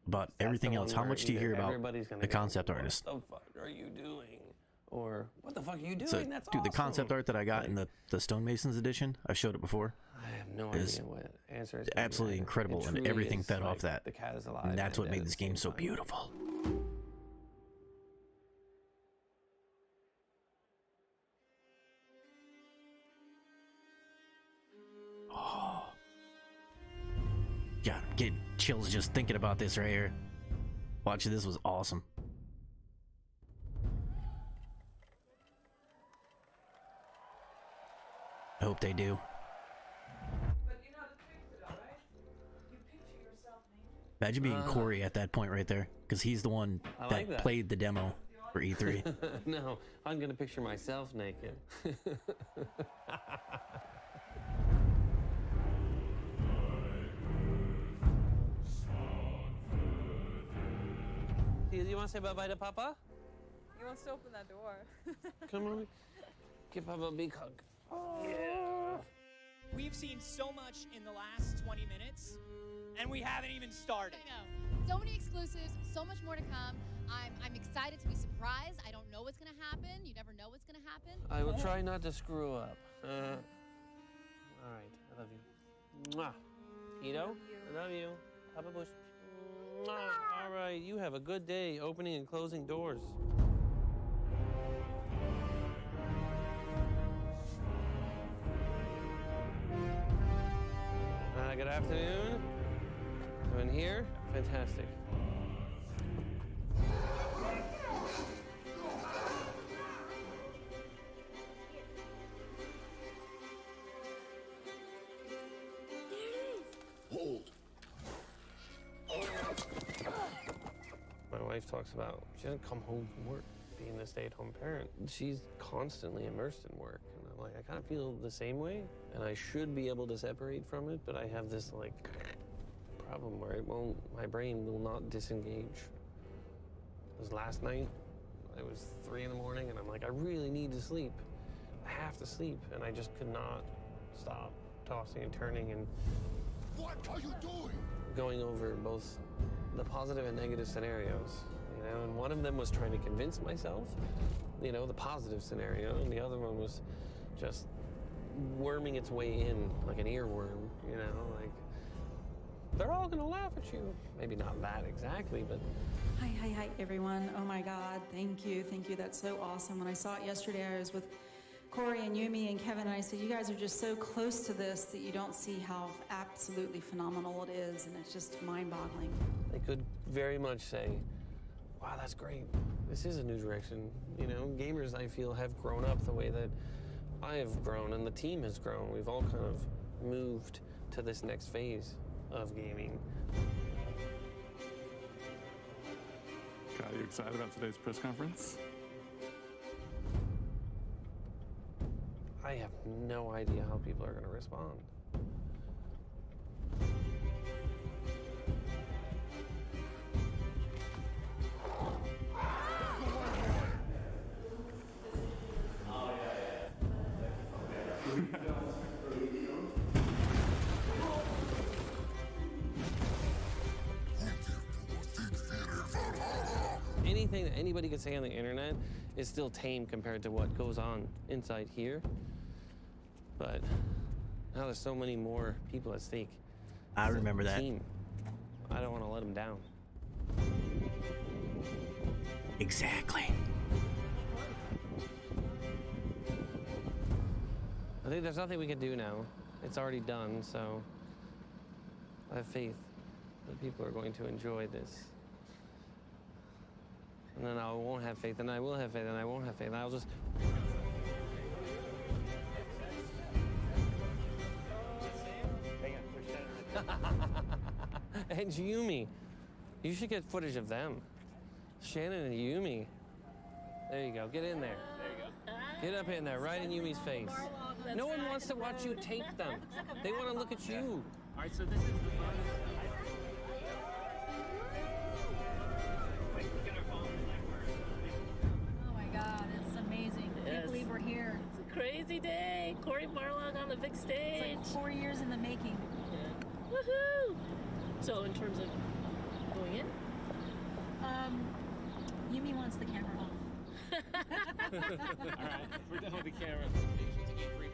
about That's everything the else. one How where much do you either hear about everybody's gonna the go, concept artist? What the fuck are you doing? Or what the fuck are you doing? So, That's dude, awesome. the concept art that I got in the Stonemasons edition, I've showed it before. I have no is idea what answer is absolutely incredible, and everything fed off that. The cat is alive. And that's what dead made at this the game same so time. beautiful. Oh. God, I'm getting chills just thinking about this right here. Watching this was awesome. I hope they do. Imagine being Corey at that point right there, because he's the one I that, like that. played the demo for E3. No, I'm gonna picture myself naked. You want to say bye-bye to Papa? He wants to open that door. Come on. Give Papa a big hug. Yeah. We've seen so much in the last 20 minutes, and we haven't even started. I know. So many exclusives, so much more to come. I'm excited to be surprised. I don't know what's gonna happen. You never know what's gonna happen. I will try not to screw up. All right, I love you. Mwah. Ito, I love you. Papa Bush. Mwah. All right, you have a good day opening and closing doors. Good afternoon. Come in here. Fantastic. Hold. My wife talks about she doesn't come home from work being a stay-at-home parent. She's constantly immersed in work. And I'm like, I kind of feel the same way. And I should be able to separate from it, but I have this like problem where my brain will not disengage. It was last night. It was 3 in the morning and I'm like, I really need to sleep. I have to sleep. And I just could not stop tossing and turning and What are you doing? going over both the positive and negative scenarios, you know, and one of them was trying to convince myself, you know, the positive scenario, and the other one was just worming its way in like an earworm, you know, like they're all gonna laugh at you. Maybe not that exactly, but Hi, everyone. Oh my God, thank you. That's so awesome. When I saw it yesterday, I was with Corey and Yumi and Kevin, and I said, you guys are just so close to this that you don't see how absolutely phenomenal it is, and it's just mind-boggling. they could very much say, wow, that's great. This is a new direction. You know, gamers, I feel, have grown up the way that I have grown and the team has grown. We've all kind of moved to this next phase of gaming. Kyle, you excited about today's press conference? I have no idea how people are going to respond. Anything that anybody could say on the internet is still tame compared to what goes on inside here. But now there's so many more people at stake. I remember that. Team. I don't want to let them down. Exactly. I think there's nothing we can do now. It's already done, so I have faith that people are going to enjoy this. And then I won't have faith, and I will have faith, and I won't have faith, and I'll just... And Yumi. You should get footage of them. Shannon and Yumi. There you go. Get in there. There you go. Get up in there, right in Yumi's face. No one wants to watch you tape them. They want to look at you. All right, so this is the Oh my God, it's amazing. I can't believe we're here. It's a crazy day. Corey Barlog on the big stage. It's like 4 years in the making. Yeah. Woohoo! So in terms of going in? Yumi wants the camera off. All right, we're done with the camera.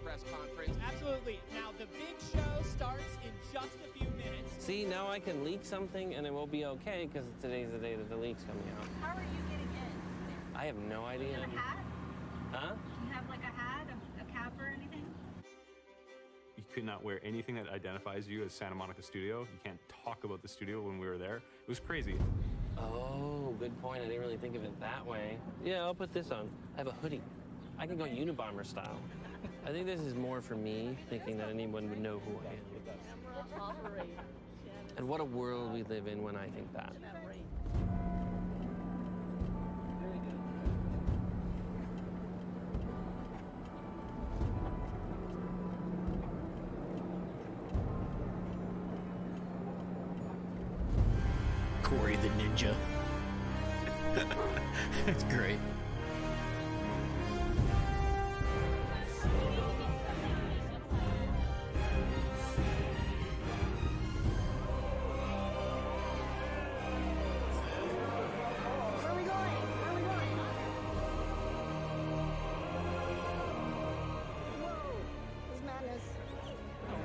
Press conference. Absolutely. Now the big show starts in just a few minutes. See, now I can leak something and it will be okay because today's the day that the leak's coming out. How are you getting in? I have no idea. Do you have a hat? Huh? Do you have like a hat, a cap or anything? You could not wear anything that identifies you as Santa Monica Studio. You can't talk about the studio when we were there. It was crazy. Oh, good point. I didn't really think of it that way. Yeah, I'll put this on. I have a hoodie. I can go Unabomber style. I think this is more for me, thinking that anyone would know who I am. And what a world we live in when I think that. Corey the Ninja. That's great.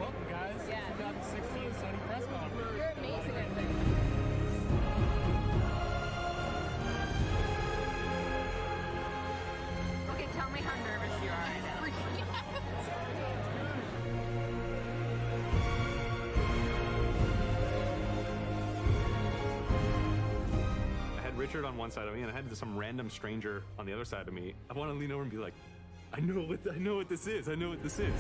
Welcome, guys. Yeah. 2016 Sony press conference. You're amazing at this. Okay, tell me how nervous you are right now. I had Richard on one side of me, and I had some random stranger on the other side of me. I want to lean over and be like, I know what this is. I know what this is.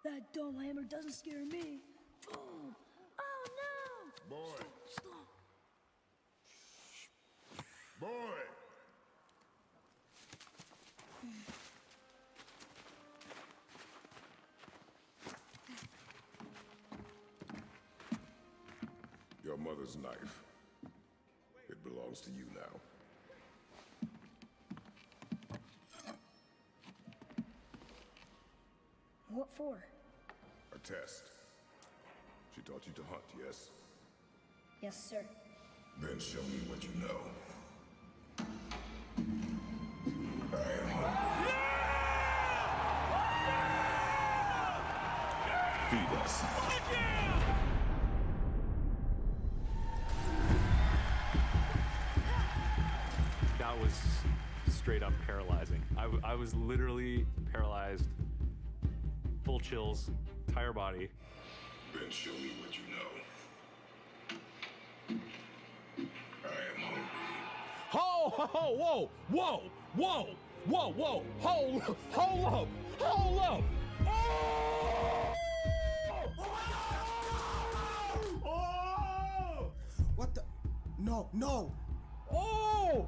That dumb hammer doesn't scare me. Boom. Oh no! Boy. Stop. Boy! Your mother's knife. It belongs to you now. What for? A test. She taught you to hunt, yes? Yes, sir. Then show me what you know. feed us. That was straight up paralyzing. I was literally paralyzed, full chills, entire body. Then show me what you know. I am hungry. Ho, ho, ho, whoa, whoa, whoa, whoa, whoa, hold up, hold up. Oh! What the? No, no. Oh!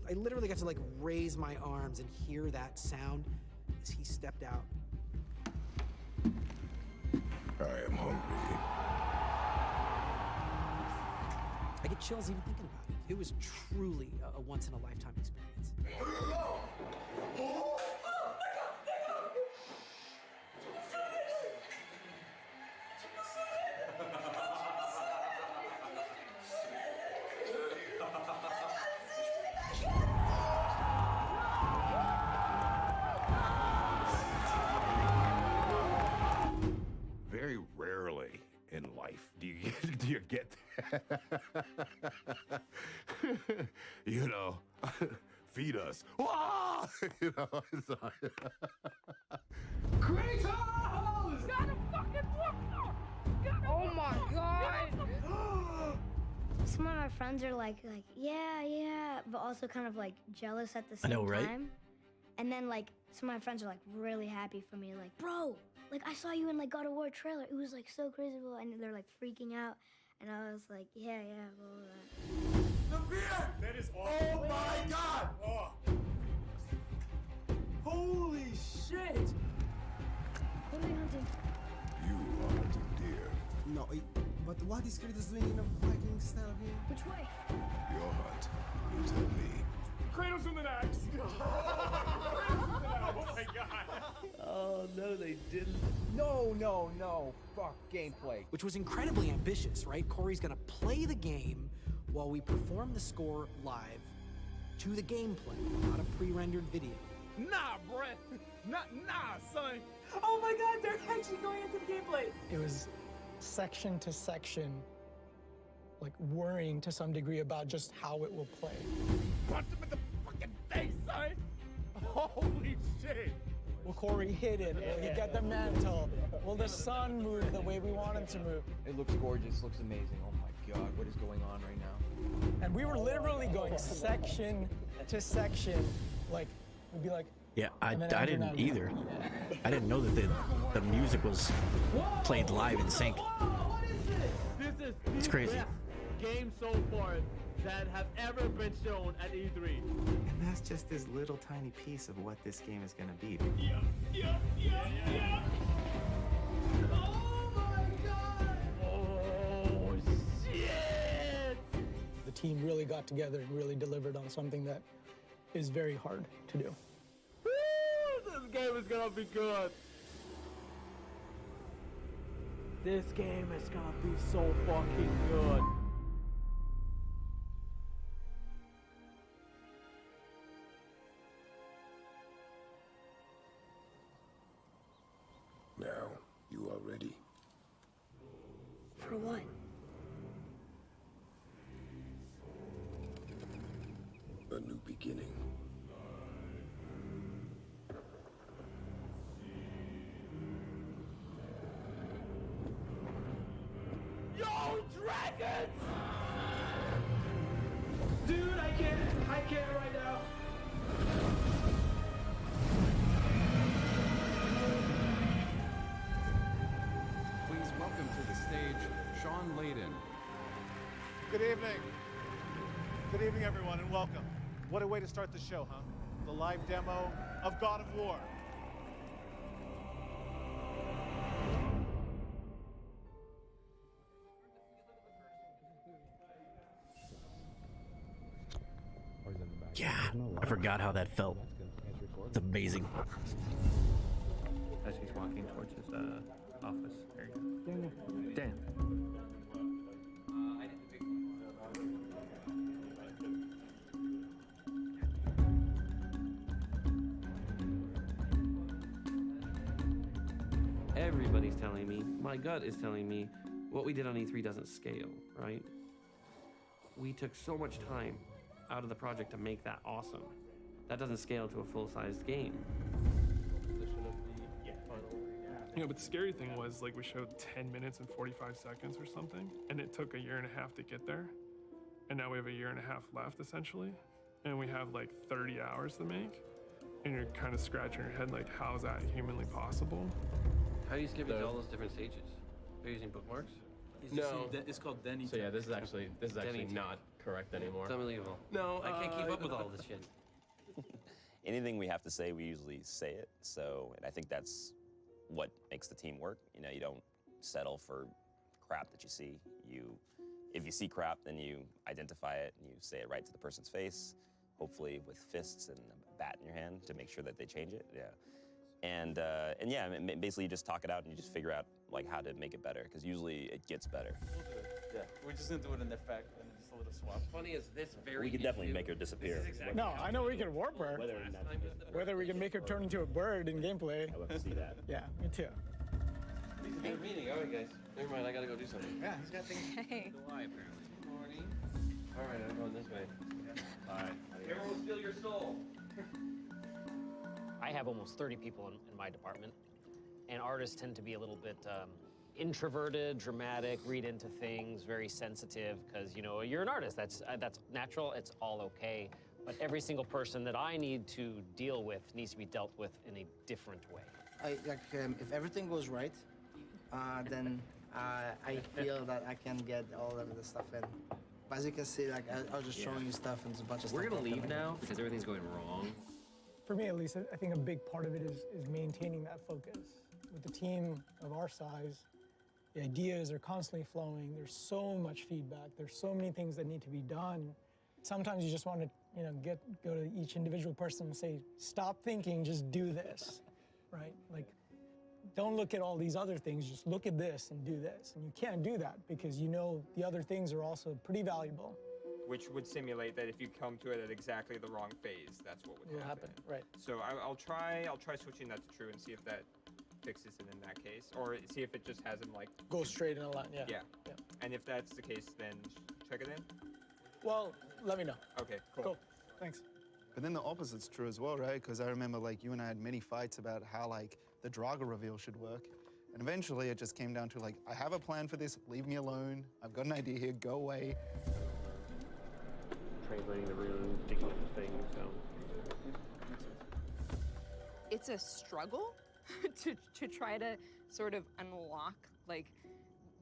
I literally got to like raise my arms and hear that sound as he stepped out. I am hungry. I get chills even thinking about it. It was truly a once-in-a-lifetime experience. Very rarely in life do you get that. You know, feed us. You know, it's Kratos! Gotta fucking walk! Oh my god! Some of my friends are like, yeah, but also kind of like jealous at the I same know, right? time. And then like some of my friends are like really happy for me, like, bro, like I saw you in like God of War trailer. It was like so crazy, bro. And they're like freaking out. And I was like, yeah, blah, blah. That is awesome. Oh my god! Oh. Holy shit! What are we hunting? You are hunting deer. No, but what is Kratos doing in a Viking style game? Which way? Your hunt. You tell me. Kratos in the next! Oh my god! Oh, no, they didn't. No. Fuck gameplay. Which was incredibly ambitious, right? Corey's gonna play the game while we perform the score live to the gameplay, not a pre-rendered video. Nah, Brett! Nah, son! Oh my god, they're actually going into the gameplay! It was section to section, like worrying to some degree about just how it will play. Punch him in the fucking face, son! Holy shit! Will Corey hit it? Will he get the mantle? Will the sun move the way we want him to move? It looks gorgeous, looks amazing. Oh my god, what is going on right now? And we were literally going section to section, like, we'd be like, Yeah, I and then didn't after that, either. I didn't know that the music was played live in sync. This is It's the crazy. best game so far that have ever been shown at E3. And that's just this little tiny piece of what this game is gonna be. Yep. Oh my god! Oh shit! the team really got together and really delivered on something that is very hard to do. Woo! This game is gonna be good. This game is gonna be so fucking good. Now, you are ready. For what? A new beginning. Yo, dragons! Dude, I can't right now. Please welcome to the stage, Sean Layden. Good evening. Good evening, everyone, and welcome. What a way to start the show, huh? The live demo of God of War. Yeah, I forgot how that felt. It's amazing. As he's walking towards his office. There you go. Dan. everybody's telling me, my gut is telling me, what we did on E3 doesn't scale, right? We took so much time out of the project to make that awesome. That doesn't scale to a full-sized game. But the scary thing was, like, we showed 10 minutes and 45 seconds or something, and it took 1.5 years to get there. And now we have 1.5 years left, essentially. And we have, like, 30 hours to make. And you're kind of scratching your head, like, how is that humanly possible? How are you skipping to all those different stages? Are you using bookmarks? No, it's called Denny. So yeah, this is actually not correct anymore. It's unbelievable. No, I can't keep up with all this shit. Anything we have to say, we usually say it. So, and I think that's what makes the team work. You know, you don't settle for crap that you see. If you see crap, then you identify it and you say it right to the person's face, hopefully with fists and a bat in your hand to make sure that they change it. Yeah. And yeah, basically you just talk it out and you just figure out like how to make it better, because usually it gets better. We'll do it. Yeah, we're just gonna do it in effect and just a little swap. Funny is this very. We could definitely make her disappear. Exactly no, I know we can warp her. Whether we can make her turn into a bird in gameplay. I love to see that. Yeah, me too. He's in a meeting. All right, guys. Never mind. I gotta go do something. Yeah, he's got things. Hey. Why apparently? Good morning. All right, I'm going this way. Bye. Everyone will steal your soul. I have almost 30 people in my department, and artists tend to be a little bit introverted, dramatic, read into things, very sensitive, because, you know, you're an artist. That's natural. It's all okay. But every single person that I need to deal with needs to be dealt with in a different way. If everything goes right, then I feel that I can get all of the stuff in. But as you can see, like I was just showing you stuff and there's a bunch of stuff. We're gonna leave now because everything's going wrong. For me, at least, I think a big part of it is maintaining that focus. With a team of our size, the ideas are constantly flowing. There's so much feedback. There's so many things that need to be done. Sometimes you just want to, you know, go to each individual person and say, stop thinking, just do this, right? Like, don't look at all these other things, just look at this and do this. And you can't do that because you know the other things are also pretty valuable. Which would simulate that if you come to it at exactly the wrong phase, that's what would happen. Right. So I'll try switching that to true and see if that fixes it in that case, or see if it just has him like go straight in a line. Yeah. Yeah. And if that's the case, then check it in. Well, let me know. Okay. Cool. Thanks. But then the opposite's true as well, right? Because I remember like you and I had many fights about how like the Draga reveal should work. And eventually it just came down to like, I have a plan for this, leave me alone. I've got an idea here, go away. Translating the room, digging up the thing, so. It's a struggle to try to sort of unlock like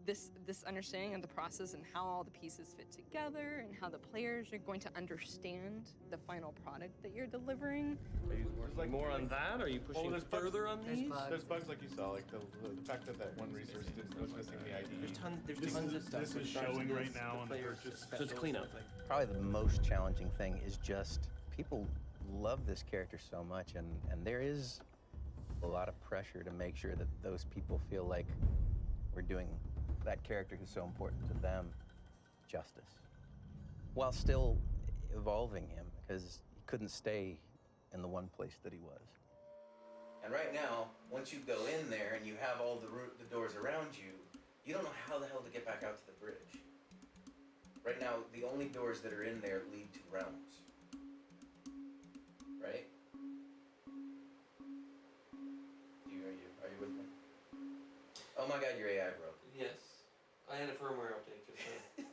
this understanding of the process and how all the pieces fit together and how the players are going to understand the final product that you're delivering. Are you working more on that? Are you pushing further on these? There's bugs like you saw, like the fact that one resource was missing the ID. There's tons of stuff. This is showing right now on the purchase. So it's cleanup. Probably the most challenging thing is just people love this character so much, and there is a lot of pressure to make sure that those people feel like we're doing that character who's so important to them justice, while still evolving him, because he couldn't stay in the one place that he was. And right now, once you go in there and you have all the doors around you, you don't know how the hell to get back out to the bridge. Right now, the only doors that are in there lead to realms. Right? Are you with me? Oh my God, your AI broke. Yes. I had a firmware update just now.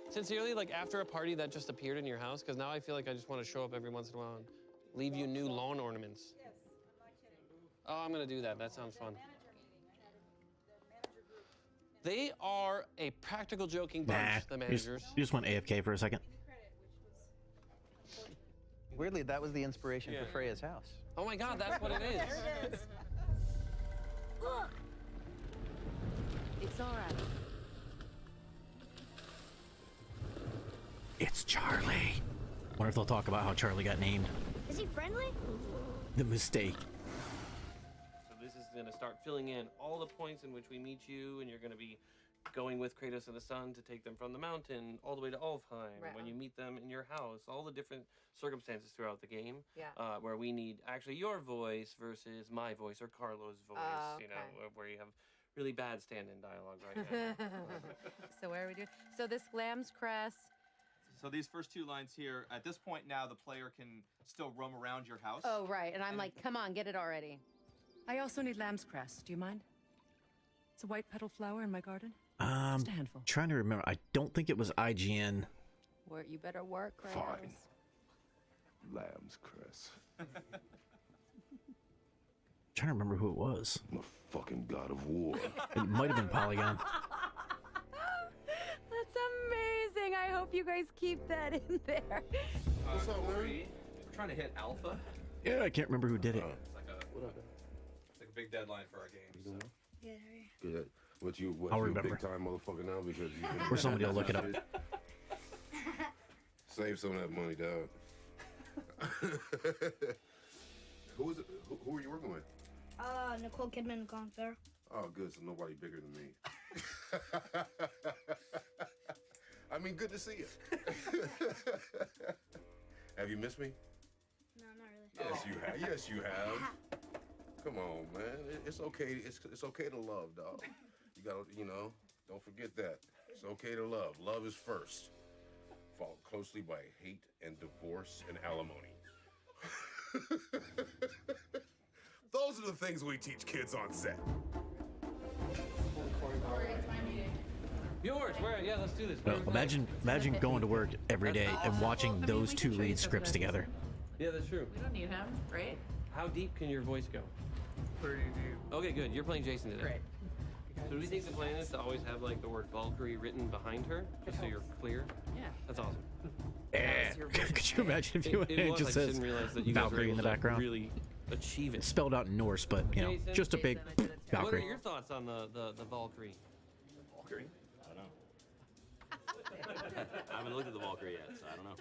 Sincerely, like after a party that just appeared in your house, because now I feel like I just want to show up every once in a while and leave you new lawn ornaments. Yes, I'm not kidding. Oh, I'm going to do that. That sounds fun. They are a practical joking bunch, the managers. You just went AFK for a second. Weirdly, that was the inspiration for Freya's house. Oh my God, that's what it is. There it is. Look! It's all right. It's Charlie. Wonder if they'll talk about how Charlie got named. Is he friendly? The mistake. So this is going to start filling in all the points in which we meet you, and you're going to be going with Kratos and the son to take them from the mountain all the way to Alfheim, Right when on. you meet them in your house, all the different circumstances throughout the game, Yeah. where we need actually your voice versus my voice or Carlo's voice, Oh, you know, okay. where you have really bad stand-in dialogue right now. So where are we doing? So this lamb's crest. So these first 2 lines here, at this point now, the player can still roam around your house. Oh, right. And I'm like, come on, get it already. I also need lamb's crest. Do you mind? It's a white petal flower in my garden. Just a handful. Trying to remember. I don't think it was IGN. Where you better work, right? Fine. Lamb's crest. Trying to remember who it was. I'm a fucking god of war. It might have been Polygon. That's amazing. I hope you guys keep that in there. What's up, man? We're trying to hit alpha. Yeah, I can't remember who did it. It's like a big deadline for our game. So. Good. What you I'll a remember. big time motherfucker now because you've been Or somebody will look it up. Save some of that money, dog. Who is it? Who are you working with? Nicole Kidman and Colin Farrell. Oh, good. So nobody bigger than me. I mean, good to see you. Have you missed me? No, not really. Yes, you have. Yes, you have. Come on, man. It's okay. It's okay to love, dog. You gotta, don't forget that. It's okay to love. Love is first, followed closely by hate and divorce and alimony. Those are the things we teach kids on set. Yours, where? Yeah, let's do this. No, imagine going to work every day and watching those two read scripts together. Yeah, that's true. We don't need him, right? How deep can your voice go? Pretty deep. Okay, good. You're playing Jason today. Great. So do we think the plan is to always have like the word Valkyrie written behind her, just so you're clear? Yeah. That's awesome. Yeah. Could you imagine if you It was, just I says didn't realize that you guys were Valkyrie in able the to background? really achieve it. It's spelled out in Norse, but Jason, just a big What are Valkyrie. your thoughts on the Valkyrie? Valkyrie? I don't know. I haven't looked at the Valkyrie yet, so I don't know.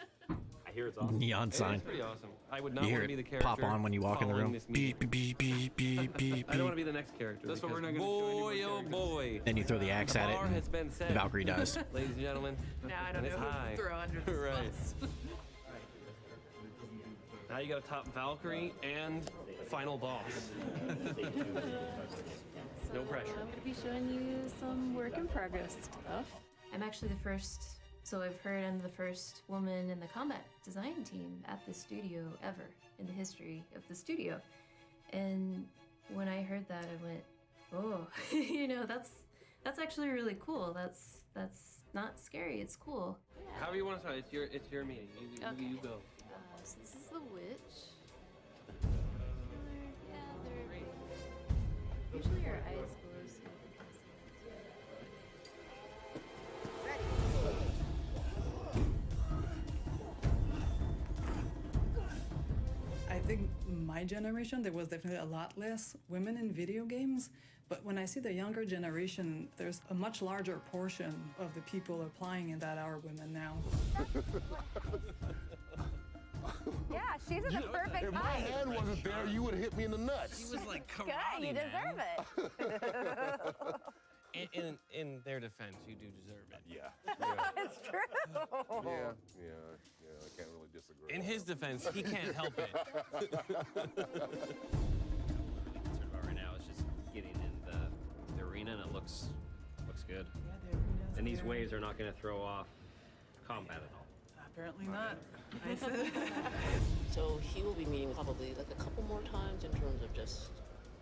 I hear it's awesome. Neon sign. It's pretty awesome. I would not You want hear to be the it character pop on when you walk in the following room. this meeting. Beep, beep, beep, beep, beep, I don't want to beep. be the next character. That's what we're because not gonna do boy, oh boy. Then you throw the axe The at it bar and has been set. the Valkyrie dies. Ladies and gentlemen. Now I don't and know it's who high. to throw under this Right. bus. Now you got to top Valkyrie and final boss. No pressure. I'm going to be showing you some work in progress stuff. I'm actually the first, so I've heard I'm the first woman in the combat design team at the studio ever in the history of the studio. And when I heard that, I went, oh, that's actually really cool. That's not scary. It's cool. However you want to start, it's your meeting. You go. So this is the witch. Usually your eyes closed. I think my generation, there was definitely a lot less women in video games. But when I see the younger generation, there's a much larger portion of the people applying in that are women now. Yeah, she's in the perfect If my hand wasn't there, you would have hit me in the nuts. She was like Good, karate, you deserve it. In their defense, you do deserve it. Yeah. It's true. Yeah, I can't really disagree. In his defense, he can't help it. concerned about right now is just getting in the arena, and it looks good. Yeah, the arenas And these there. waves are not going to throw off combat at all. Apparently not. I said. So he will be meeting probably like a couple more times in terms of just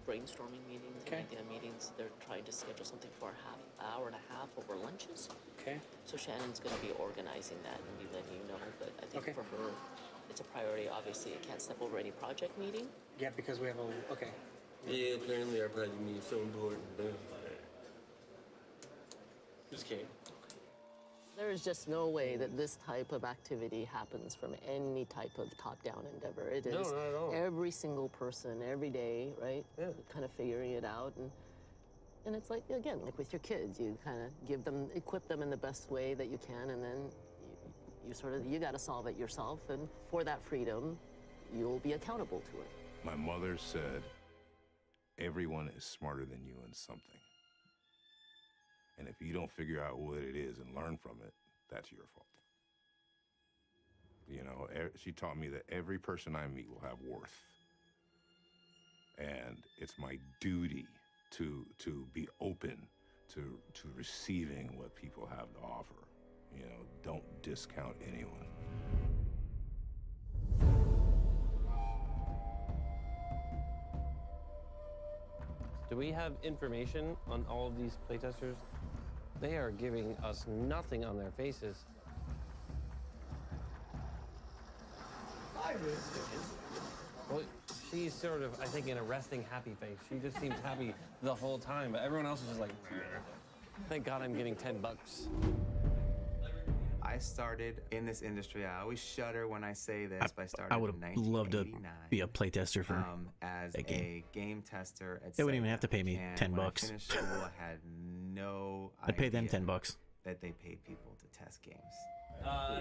brainstorming meetings and idea meetings. They're trying to schedule something for a hour and a half over lunches. Okay. So Shannon's going to be organizing that and be letting you know. But I think for her, it's a priority. Obviously, it can't step over any project meeting. Yeah, because we have a, okay. Yeah, apparently our project meeting is so important. Just kidding. There is just no way that this type of activity happens from any type of top-down endeavor. It is No, not at all. every single person, every day, right? Yeah. Kind of figuring it out. And it's like, again, like with your kids, you kind of equip them in the best way that you can, and then you got to solve it yourself. And for that freedom, you'll be accountable to it. My mother said, everyone is smarter than you in something. And if you don't figure out what it is and learn from it, that's your fault. You know, she taught me that every person I meet will have worth. And it's my duty to be open to receiving what people have to offer. You know, don't discount anyone. Do we have information on all of these playtesters? They are giving us nothing on their faces. Well, she's sort of, I think, in a resting happy face. She just seems happy the whole time, but everyone else is just like, thank God I'm getting $10. I started in this industry. I always shudder when I say this, but I started I would in have loved to 1989, be a playtester for as that game. a game tester at They wouldn't even Sega. have to pay me And $10. When I finished school, I had no I'd pay them idea $10. that they paid people to test games.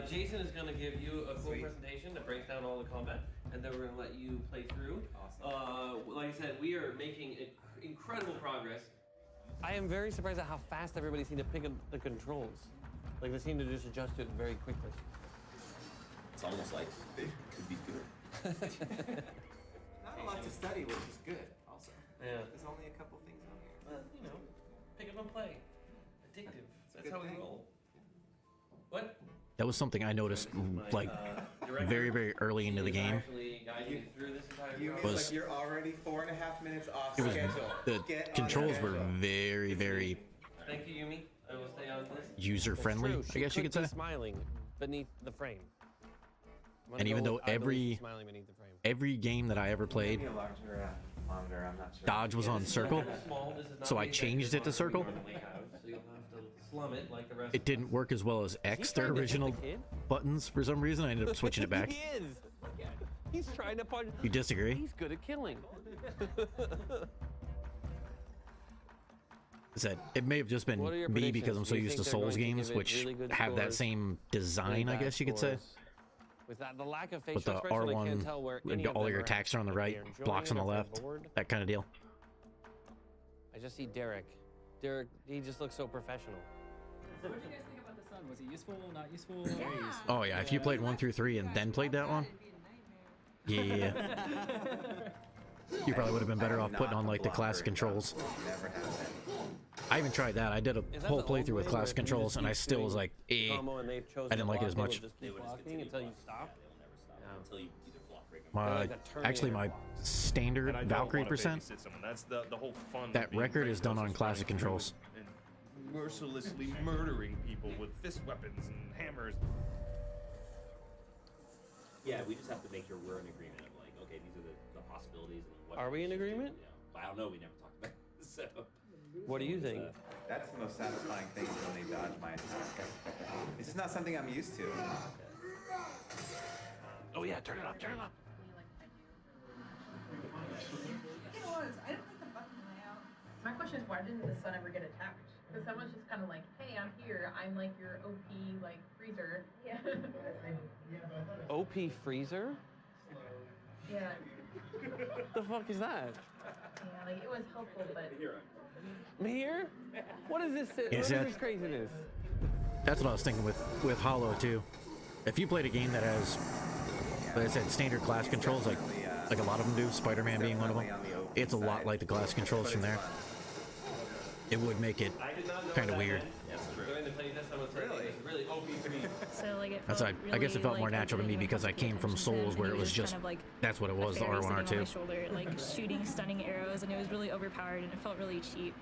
Jason is going to give you a cool presentation that breaks down all the combat, and then we're going to let you play through. Awesome. Like I said, we are making incredible progress. I am very surprised at how fast everybody seemed to pick up the controls. Like, they seem to just adjust to it very quickly. It's almost like they could be good. Not a lot to study, which is good, also. Yeah. There's only a couple things on here. Well, you know, pick up and play. Addictive. That's good how we thing. roll. What? That was something I noticed like very, very early into the game. Actually guiding you through this entire You Was- like you're already 4.5 minutes off It was schedule. the Get on controls schedule. were very, very Thank you, Yumi. I will stay on this. user It's friendly, true, I guess you could be say. smiling beneath the frame. I'm gonna And even go though with, I believe she's every smiling beneath the frame. every game that I ever played, Maybe a larger monitor, I'm not sure. dodge was on circle, so I changed it to circle. So you'll have to slum it like the rest It didn't work as well as X, their trying to hit original the kid? buttons. For some reason, I ended up switching it back. He is. He's trying to punch. You disagree? He's good at killing. Said it may have just been What are your me because I'm predictions? so Do you used to think they're Souls going to games, give it which really good have that scores, same design, really I bad guess you could say. scores? With that, the lack of With facial the expression, I can't R1, tell where and any of all them your are attacks are on the if they right, are enjoying blocks on it the or if left, they're bored. that kind of deal. I just see Derek. Derek, he just looks so professional. So what did you guys think about the sun? Was it useful, not useful? Yeah. Oh yeah, if you played 1 through 3 and then played that one, yeah, you probably would have been better off putting on like the classic controls. Never happened. I even tried that. I did a Is that whole the old playthrough with way classic where if you controls, just and I keep still was doing like, eh. combo and they've chosen I didn't to like it as block, much. They will just keep blocking until you stop. Until you either block break or My like a Terminator actually my box. standard And I don't Valkyrie wanna percent. babysit someone. That's the whole fun. of That being record is Kratos done on classic running through controls. and mercilessly murdering people with fist weapons and hammers. Yeah, we just have to make sure we're in agreement of like, okay, these are the possibilities and what. Are we in should do, agreement? Yeah. But I don't know. We never talked about it. So. What do you think? That's the most satisfying thing is when they dodge my attack. It's just not something I'm used to. Oh yeah, turn it up, turn it up. It was. I didn't like the button layout. My question is, why didn't the sun ever get attacked? Because someone's just kind of like, hey, I'm here. I'm like your OP, like, freezer. Yeah. OP freezer? Yeah. The fuck is that? Yeah, like, it was helpful, but... Here? What is this? What is that- this craziness? That's what I was thinking with Hollow too. If you played a game that has, like I said, standard class controls, like a lot of them do, Spider-Man being one of them, it's a lot like the class controls from there. It would make it kind of weird. During the playtest, someone said it was really OP for me. So like it That's felt why I guess it really, felt more like, natural to me opening because I came from Souls where it was just kind of like that's what it was, the a fairy R1 sitting on my R2. shoulder, like shooting stunning arrows, and it was really overpowered and it felt really cheap.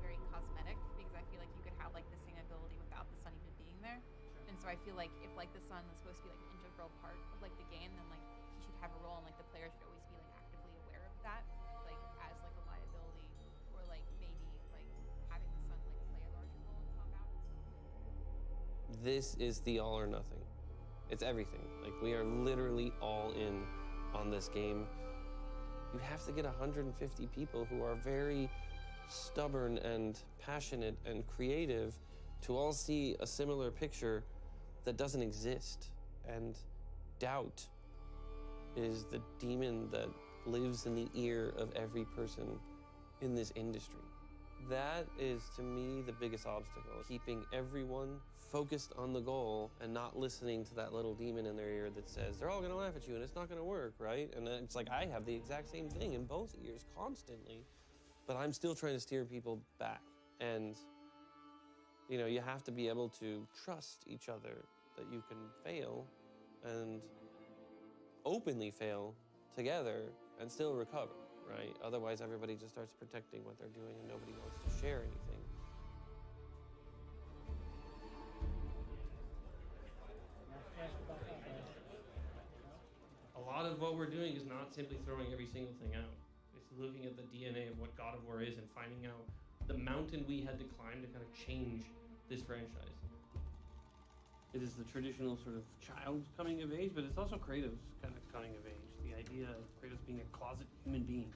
Very cosmetic because I feel like you could have like the same ability without the sun even being there, and so I feel like if like the sun is supposed to be like an integral part of like the game, then like he should have a role and like the player should always be like actively aware of that, like as like a liability, or like maybe like having the sun like play a larger role in combat. This is the all or nothing. It's everything. Like, we are literally all in on this game. You have to get 150 people who are very stubborn and passionate and creative to all see a similar picture that doesn't exist and doubt is the demon that lives in the ear of every person in this industry. That is, to me, the biggest obstacle, keeping everyone focused on the goal and not listening to that little demon in their ear that says, they're all gonna laugh at you and it's not gonna work, right? And it's like, I have the exact same thing in both ears constantly, but I'm still trying to steer people back. And, you know, you have to be able to trust each other that you can fail and openly fail together and still recover, right? Otherwise, everybody just starts protecting what they're doing and nobody wants to share anything. A lot of what we're doing is not simply throwing every single thing out. It's looking at the DNA of what God of War is and finding out the mountain we had to climb to kind of change this franchise. It is the traditional sort of child coming of age, but it's also Kratos kind of coming of age. The idea of Kratos being a closet human being,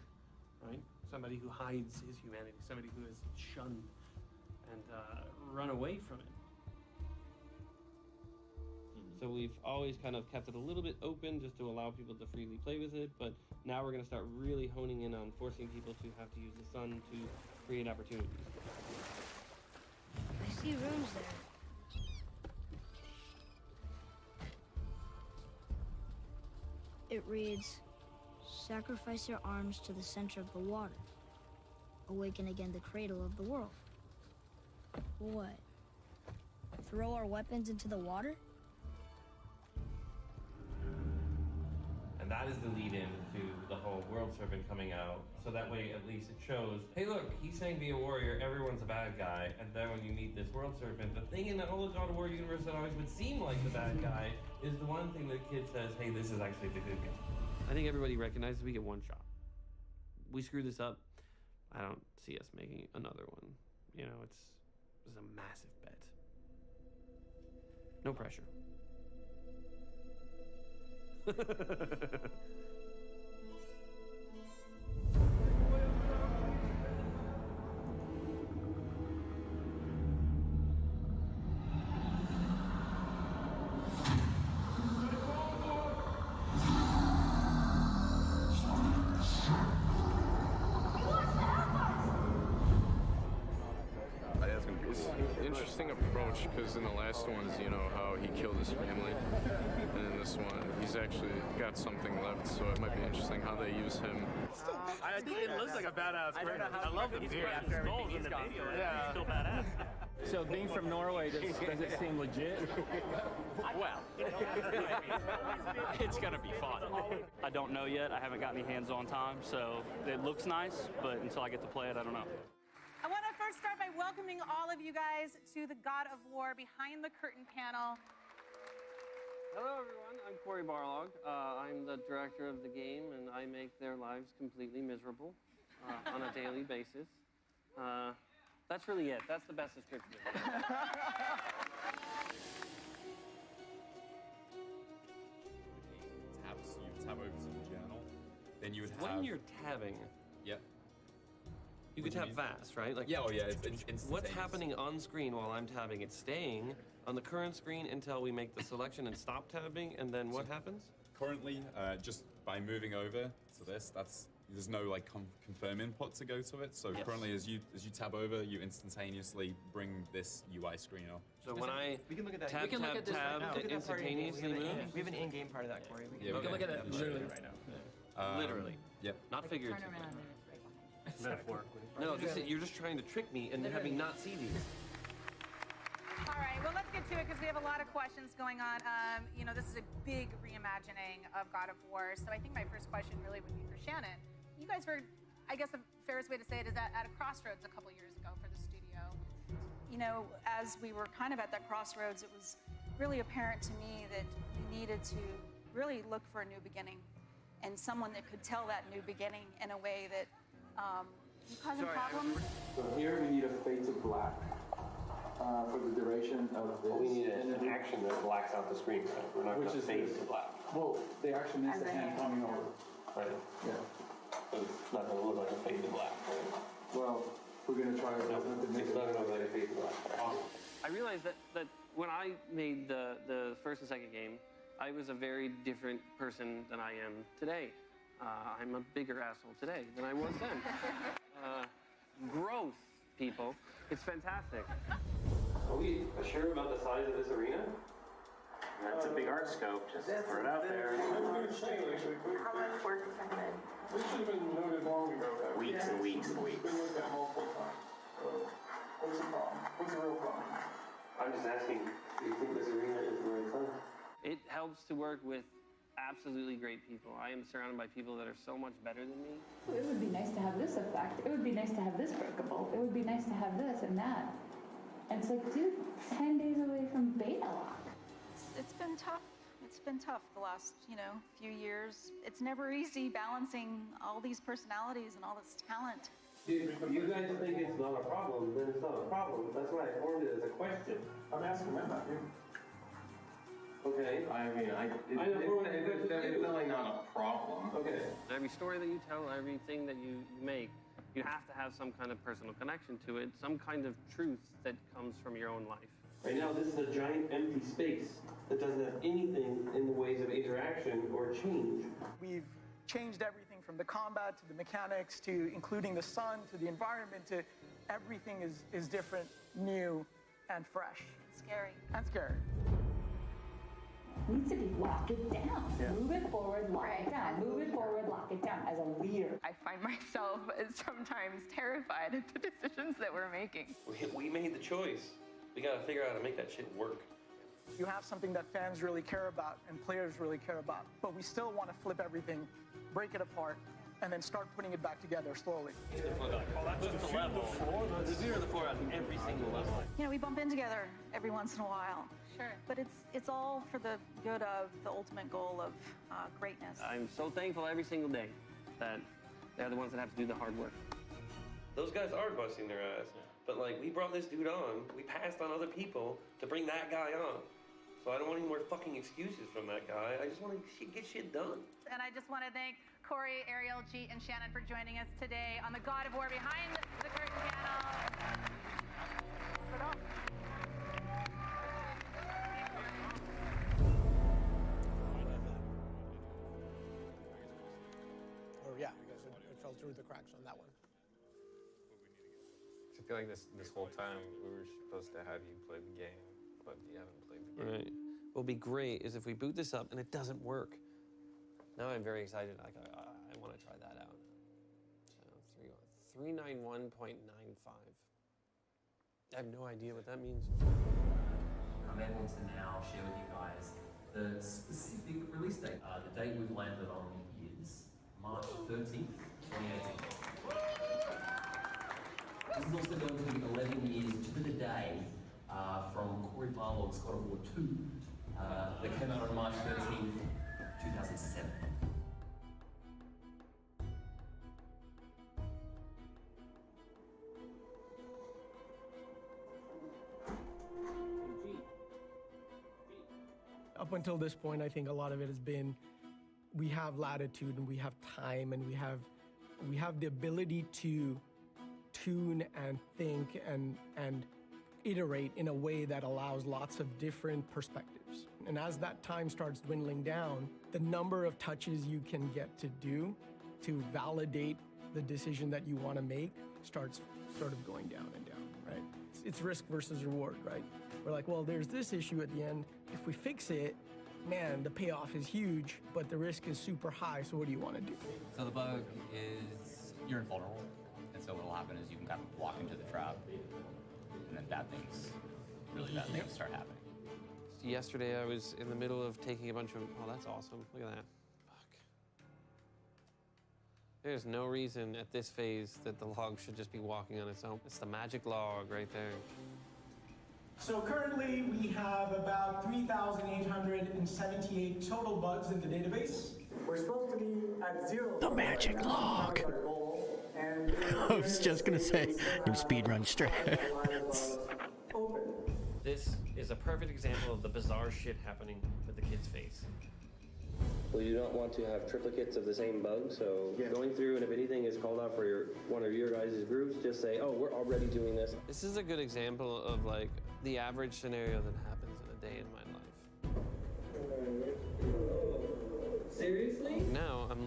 right? Somebody who hides his humanity, somebody who is shunned and run away from it. So we've always kind of kept it a little bit open just to allow people to freely play with it, but now we're going to start really honing in on forcing people to have to use the sun to create opportunities. I see rooms there. It reads, sacrifice your arms to the center of the water. Awaken again the cradle of the world. What? Throw our weapons into the water? And that is the lead-in to the whole World Serpent coming out. So that way, at least it shows, hey look, he's saying be a warrior, everyone's a bad guy. And then when you meet this World Serpent, the thing in the whole God of War universe that always would seem like the bad guy is the one thing that kid says, hey, this is actually the good guy. I think everybody recognizes we get one shot. We screw this up, I don't see us making another one. You know, it's a massive bet. No pressure. Interesting approach, because in the last ones, you know, how he killed his family, and in this one, he's actually got something left, so it might be interesting how they use him. I think it looks like a badass Kratos. I love the beard. After everything he's gone through, Yeah. still badass. So being from Norway, does it seem legit? Well, it's gonna be fun. I don't know yet. I haven't got any hands-on time, so it looks nice, but until I get to play it, I don't know. I want to first start by welcoming all of you guys to the God of War Behind the Curtain panel. Hello everyone, I'm Corey Barlog. I'm the director of the game and I make their lives completely miserable on a daily basis. That's really it. That's the best description of it. You tab over to the journal, then you would have... When you're tabbing, Yep. you could tap fast, right? Like, Yeah, oh yeah, it's instantaneous. what's happening on screen while I'm tabbing? It's staying on the current screen until we make the selection and stop tabbing, and then what happens? Currently, just by moving over to this, there's no like confirm input to go to it. So Yes. currently, as you tab over, you instantaneously bring this UI screen up. So when I we can look at that. tab, we can look tab, at this tab, right now. it instantaneously moves? We have an in-game part of that, Corey. We Yeah, can look at that literally sure. right now. Literally. Yep. Not figuratively. Turn around and it's right behind you. Metaphorically. No, you're just trying to trick me and have me not see these. All right, well, let's get to it because we have a lot of questions going on. You know, this is a big reimagining of God of War, so I think my first question really would be for Shannon. You guys were, I guess the fairest way to say it is at a crossroads a couple years ago for the studio. You know, as we were kind of at that crossroads, it was really apparent to me that we needed to really look for a new beginning and someone that could tell that new beginning in a way that causing problems. So here we need a fade to black for the duration of this. We need an action that blacks out the screen. So we're not going to fade to black. Well, the action is the hand coming over. Right. Yeah. But it's not going to look like a fade to black. Right? Well, we're going to try to make It's not going to look like a fade to black. I realized that when I made the first and second game, I was a very different person than I am today. I'm a bigger asshole today than I was then. Growth, people. It's fantastic. Are we sure about the size of this arena? That's a big art scope, just throw it out there. How much work has been done? This should have been noted long ago. Weeks and weeks and weeks. It's been looked at multiple times. So, what's the problem? What's the real problem? I'm just asking, do you think this arena is the right size? It helps to work with absolutely great people. I am surrounded by people that are so much better than me. It would be nice to have this effect. It would be nice to have this breakable. It would be nice to have this and that. And it's like, dude, 10 days away from beta lock. It's been tough. It's been tough the last, few years. It's never easy balancing all these personalities and all this talent. If you guys think it's not a problem, then it's not a problem. That's why I formed it as a question. I'm asking them, not you. Okay. I mean, it's definitely not a problem. Okay. Every story that you tell, everything that you make, you have to have some kind of personal connection to it, some kind of truth that comes from your own life. Right now, this is a giant empty space that doesn't have anything in the ways of interaction or change. We've changed everything from the combat to the mechanics to including the sun to the environment to everything is different, new, and fresh. Scary. And scary. Needs to be lock it down. Yeah. Move it forward, lock it down. Move it forward, lock it down as a leader. I find myself sometimes terrified at the decisions that we're making. We made the choice. We gotta figure out how to make that shit work. You have something that fans really care about and players really care about, but we still want to flip everything, break it apart, and then start putting it back together slowly. That's the level. The 0 to the 4 on every single level. We bump in together every once in a while. Sure. But it's all for the good of the ultimate goal of greatness. I'm so thankful every single day that they're the ones that have to do the hard work. Those guys are busting their ass. But we brought this dude on, we passed on other people to bring that guy on. So I don't want any more fucking excuses from that guy. I just want to get shit done. And I just want to thank Corey, Ariel, Jeet, and Shannon for joining us today on the God of War Behind the Curtain panel. Or yeah, I guess it fell through the cracks on that one. I feel like this whole time we were supposed to have you play the game, but you haven't played the game. Right. What'll be great is if we boot this up and it doesn't work. Now I'm very excited. I want to try that out. So 391.95. I have no idea what that means. I'm able to now share with you guys the specific release date. The date we've landed on is March 13th, 2018. This is also going to be 11 years to the day from Corey Barlog's God of War 2 that came out on March 13th, 2007. Up until this point, I think a lot of it has been we have latitude and we have time and we have the ability to tune and think and iterate in a way that allows lots of different perspectives. And as that time starts dwindling down, the number of touches you can get to do to validate the decision that you want to make starts sort of going down and down, right? It's risk versus reward, right? We're like, well, there's this issue at the end. If we fix it, man, the payoff is huge, but the risk is super high, so what do you want to do? So the bug is you're invulnerable. And so what'll happen is you can kind of walk into the trap, and then really bad things start happening. Yesterday I was in the middle of taking a bunch of, oh, that's awesome. Look at that. Fuck. There's no reason at this phase that the log should just be walking on its own. It's the magic log right there. So currently we have about 3,878 total bugs in the database. We're supposed to be at 0. The magic log. I was just gonna say, new speedrun strats. This is a perfect example of the bizarre shit happening with the kid's face. Well, you don't want to have triplicates of the same bug, so going through and if anything is called out for one of your guys' groups, just say, oh, we're already doing this. This is a good example of the average scenario that happens in a day in my life.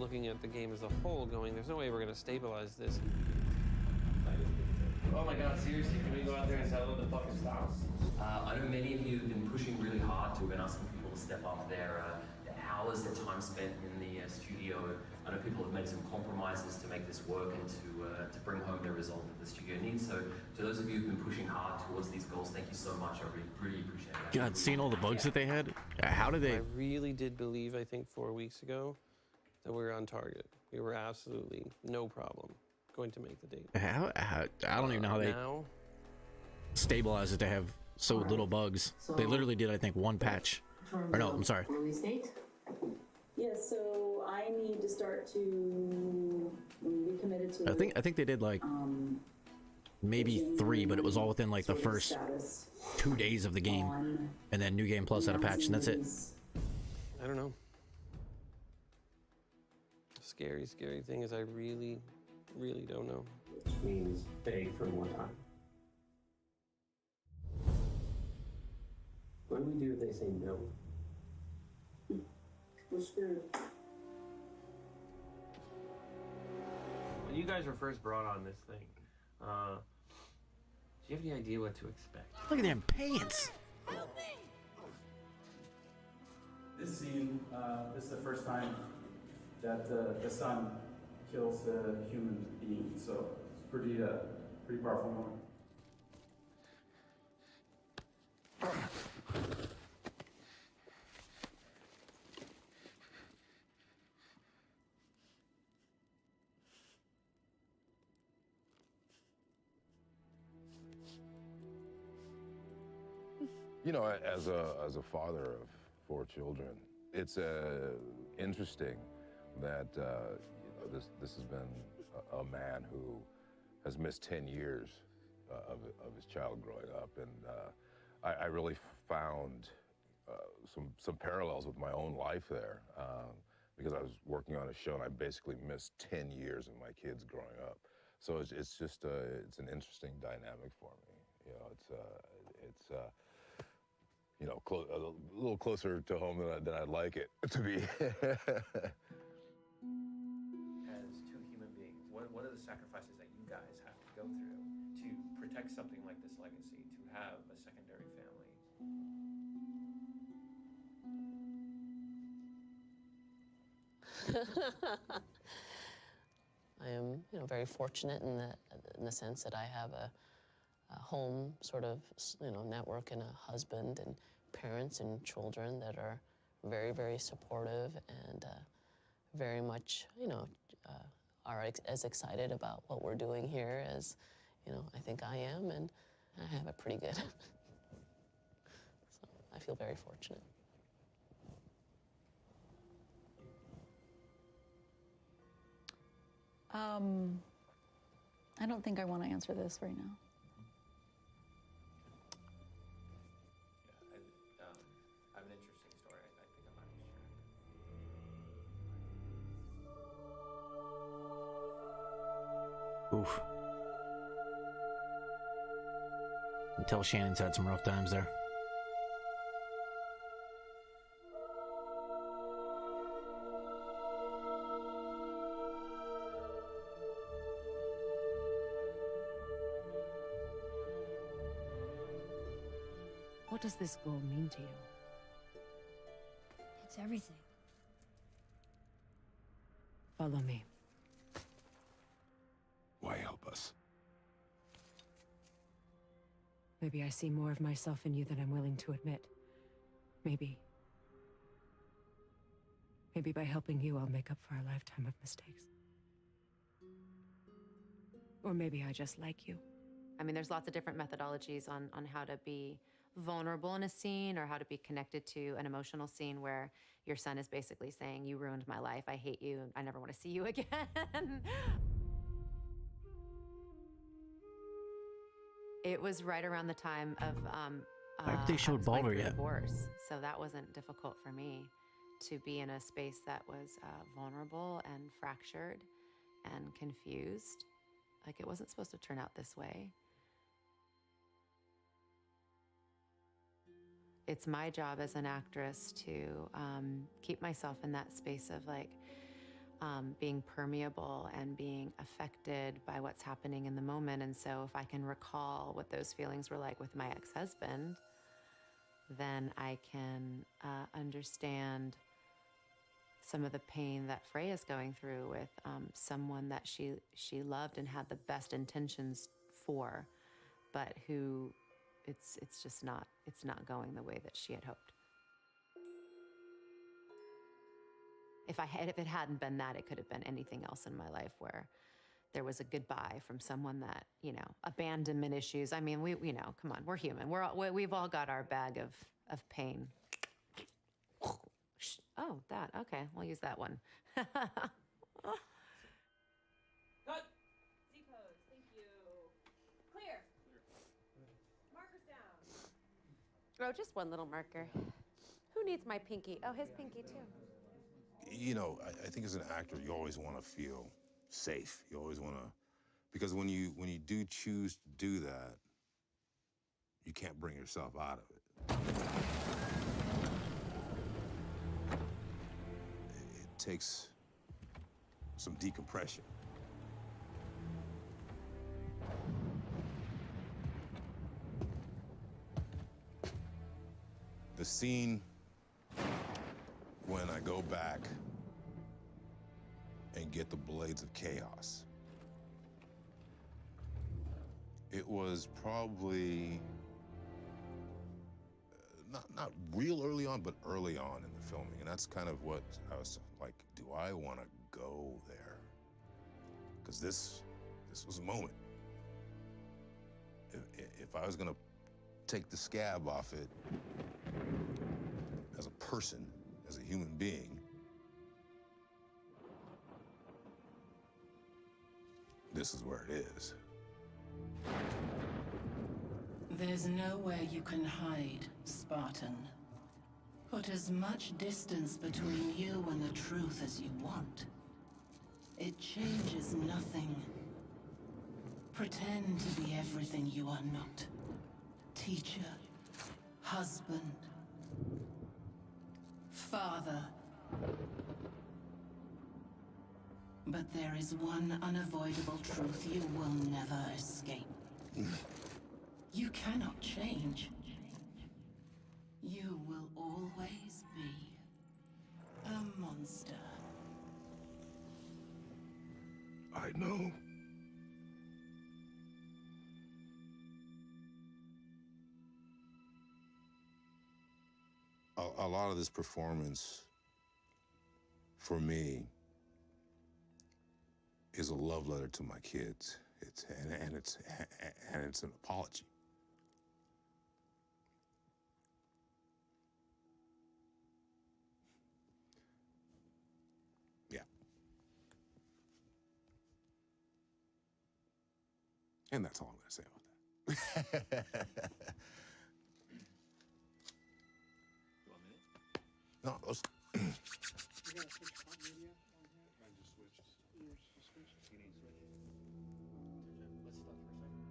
looking at the game as a whole, going, there's no way we're going to stabilize this. Oh my god, seriously, can we go out there and tell them to fucking stop? I know many of you have been pushing really hard to and asking people to step up their hours, their time spent in the studio. I know people have made some compromises to make this work and to bring home the result that the studio needs. So to those of you who've been pushing hard towards these goals, thank you so much. I really appreciate it. God, seeing all the bugs that they had, how did they? I really did believe, I think 4 weeks ago, that we were on target. We were absolutely no problem going to make the date. How I don't even know how they now stabilize it to have so little bugs. They literally did, I think, one patch. Or no, I'm sorry. Release date? Yes, so I need to start to be committed to. I think they did like maybe 3, but it was all within like the first 2 days of the game, and then New Game Plus had a patch, and that's it. I don't know. Scary thing is I really don't know. Which means beg for more time. What do we do if they say no? We're screwed. When you guys were first brought on this thing, do you have any idea what to expect? Look at them pants. This scene, this is the first time that the sun kills a human being, so it's pretty powerful moment. You know, as a father of 4 children, it's interesting that you know, this has been a man who has missed 10 years of his child growing up, and I really found some parallels with my own life there, because I was working on a show and I basically missed 10 years of my kids growing up. So it's just it's an interesting dynamic for me. You know, it's you know, a little closer to home than I'd like it to be. As 2 human beings, what are the sacrifices that you guys have to go through to protect something like this legacy, to have a secondary family? I am, you know, very fortunate in the sense that I have a home sort of, you know, network and a husband and parents and children that are very, very supportive and very much, you know, are as excited about what we're doing here as, you know, I think I am, and I have it pretty good. So I feel very fortunate. I don't think I want to answer this right now. Yeah, I have an interesting story. I think I might be sharing. Oof. You can tell Shannon's had some rough times there. What does this goal mean to you? It's everything. Follow me. Why help us? Maybe I see more of myself in you than I'm willing to admit. Maybe by helping you, I'll make up for a lifetime of mistakes. Or maybe I just like you. I mean, there's lots of different methodologies on how to be vulnerable in a scene or how to be connected to an emotional scene where your son is basically saying, you ruined my life, I hate you, I never want to see you again. It was right around the time of Why haven't they showed Baldur yet? divorce, so that wasn't difficult for me to be in a space that was vulnerable and fractured and confused. Like, it wasn't supposed to turn out this way. It's my job as an actress to keep myself in that space of like, being permeable and being affected by what's happening in the moment. And so if I can recall what those feelings were like with my ex-husband, then I can understand some of the pain that Freya's going through with someone that she loved and had the best intentions for, but who it's just not going the way that she had hoped. If it hadn't been that, it could have been anything else in my life where there was a goodbye from someone that, you know, abandonment issues. I mean, come on, we're human. We've all got our bag of pain. Oh, that, okay, we'll use that one. Cut. Z pose. Thank you. Clear. Markers down. Oh, just one little marker. Who needs my pinky? Oh, his pinky too. You know, I think as an actor, you always want to feel safe. You always want to, because when you do choose to do that, you can't bring yourself out of it. It takes some decompression. The scene when I go back and get the blades of chaos, it was probably not real early on, but early on in the filming. And that's kind of what I was like, do I want to go there? Because this was a moment. If I was going to take the scab off it as a person, as a human being, this is where it is. There's nowhere you can hide, Spartan. Put as much distance between you and the truth as you want. It changes nothing. Pretend to be everything you are not. Teacher, husband, father. But there is one unavoidable truth you will never escape. You cannot change. You will always be a monster. I know. A lot of this performance, for me, is a love letter to my kids. It's an apology. Yeah. And that's all I'm going to say about that. No, let's... You gotta switch continuity on here? I just switched. You switched? You need to switch. Let's stop for a second.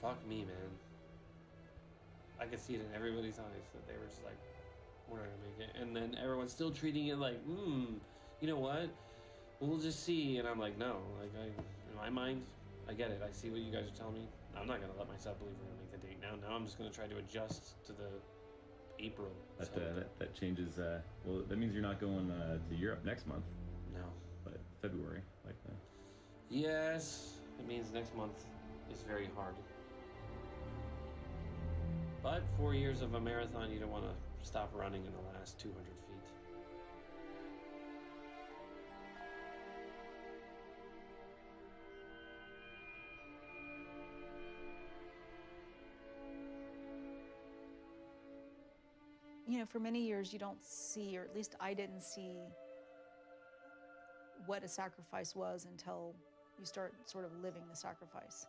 Fuck me, man. I could see it in everybody's eyes that they were just like, we're not gonna make it. And then everyone's still treating it like, you know what? We'll just see. And I'm like, no. Like, in my mind, I get it. I see what you guys are telling me. I'm not gonna let myself believe we're gonna make the date now. Now I'm just gonna try to adjust to the April. That changes. Well, that means you're not going to Europe next month. No. But February, like that. Yes, it means next month is very hard. But 4 years of a marathon, you don't want to stop running in the last 200 feet. You know, for many years you don't see, or at least I didn't see, what a sacrifice was until you start sort of living the sacrifice.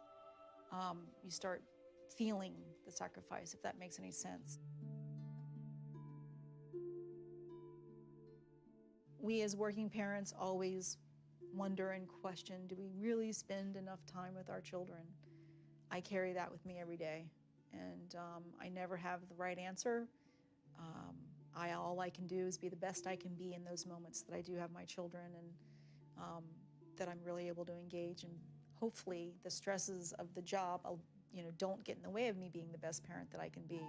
You start feeling the sacrifice, if that makes any sense. We as working parents always wonder and question, do we really spend enough time with our children? I carry that with me every day, and I never have the right answer. All I can do is be the best I can be in those moments that I do have my children, and that I'm really able to engage, and hopefully the stresses of the job, don't get in the way of me being the best parent that I can be.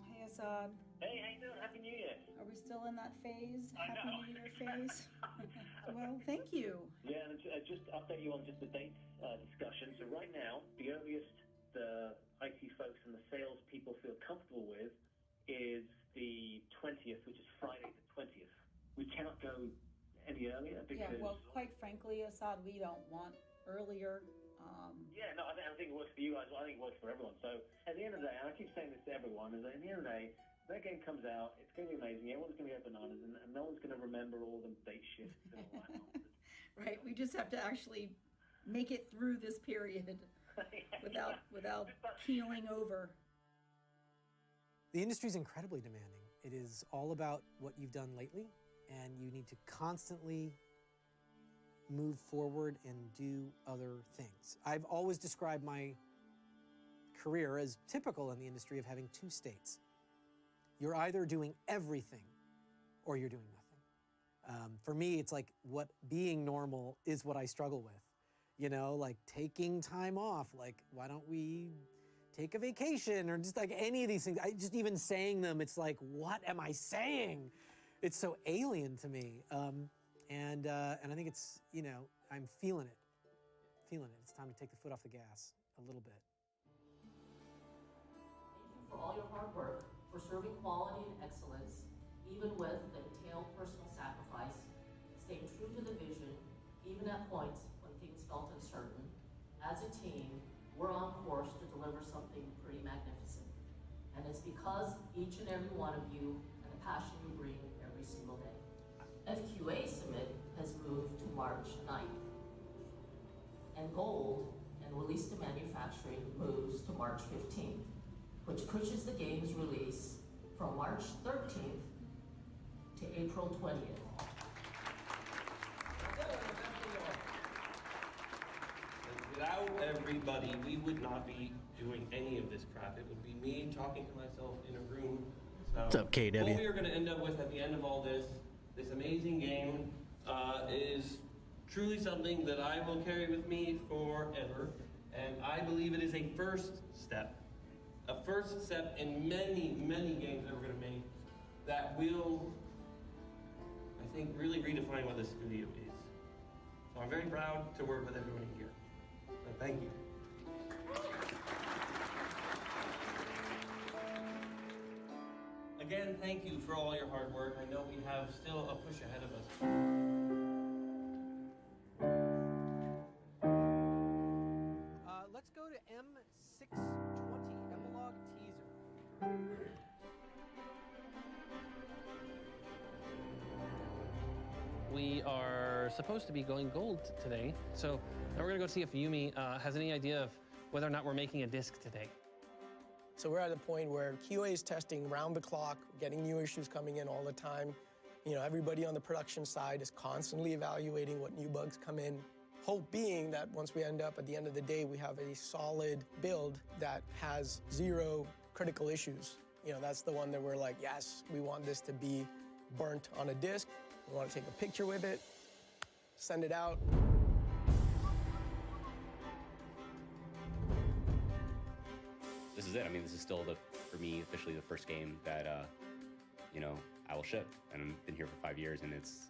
Hey, Assad. Hey, how you doing? Happy New Year. Are we still in that phase? I Happy know. New Year phase? Well, thank you. Yeah, and just to update you on just the dates discussion. So right now, the earliest the IT folks and the sales people feel comfortable with is the 20th, which is Friday the 20th. We cannot go any earlier because... Yeah, well, quite frankly, Assad, we don't want earlier. Yeah, no, I think it works for you guys. I think it works for everyone. So at the end of the day, and I keep saying this to everyone, is that at the end of the day, that game comes out, it's going to be amazing, everyone's going to go bananas, and no one's going to remember all the date shifts and all that nonsense. Right, we just have to actually make it through this period without keeling over. The industry is incredibly demanding. It is all about what you've done lately, and you need to constantly move forward and do other things. I've always described my career as typical in the industry of having two states. You're either doing everything or you're doing nothing. For me, it's like what being normal is what I struggle with. You know, like taking time off, like why don't we take a vacation or just like any of these things. Just even saying them, it's like, what am I saying? It's so alien to me. And I think it's, I'm feeling it. It's time to take the foot off the gas a little bit. Thank you for all your hard work, for serving quality and excellence, even with the entailed personal sacrifice, staying true to the vision, even at points when things felt uncertain. As a team, we're on course to deliver something pretty magnificent. And it's because each and every one of you and the passion you bring every single day. FQA Summit has moved to March 9th. And Gold and release to manufacturing moves to March 15th, which pushes the game's release from March 13th to April 20th. Without everybody, we would not be doing any of this crap. It would be me talking to myself in a room. So What's up, KW? What we are going to end up with at the end of all this amazing game, is truly something that I will carry with me forever. And I believe it is a first step in many, many games that we're going to make that will, I think, really redefine what this studio is. So I'm very proud to work with everyone here. So thank you. Again, thank you for all your hard work. I know we have still a push ahead of us. Let's go to M620, Epilogue Teaser. We are supposed to be going gold today, so now we're gonna go see if Yumi has any idea of whether or not we're making a disc today. So we're at a point where QA is testing round the clock, getting new issues coming in all the time. Everybody on the production side is constantly evaluating what new bugs come in. Hope being that once we end up at the end of the day, we have a solid build that has 0 critical issues. That's the one that we're like, yes, we want this to be burnt on a disc. We want to take a picture with it, send it out. This is it. I mean, this is still for me, officially the first game that, I will ship. And I've been here for 5 years, and it's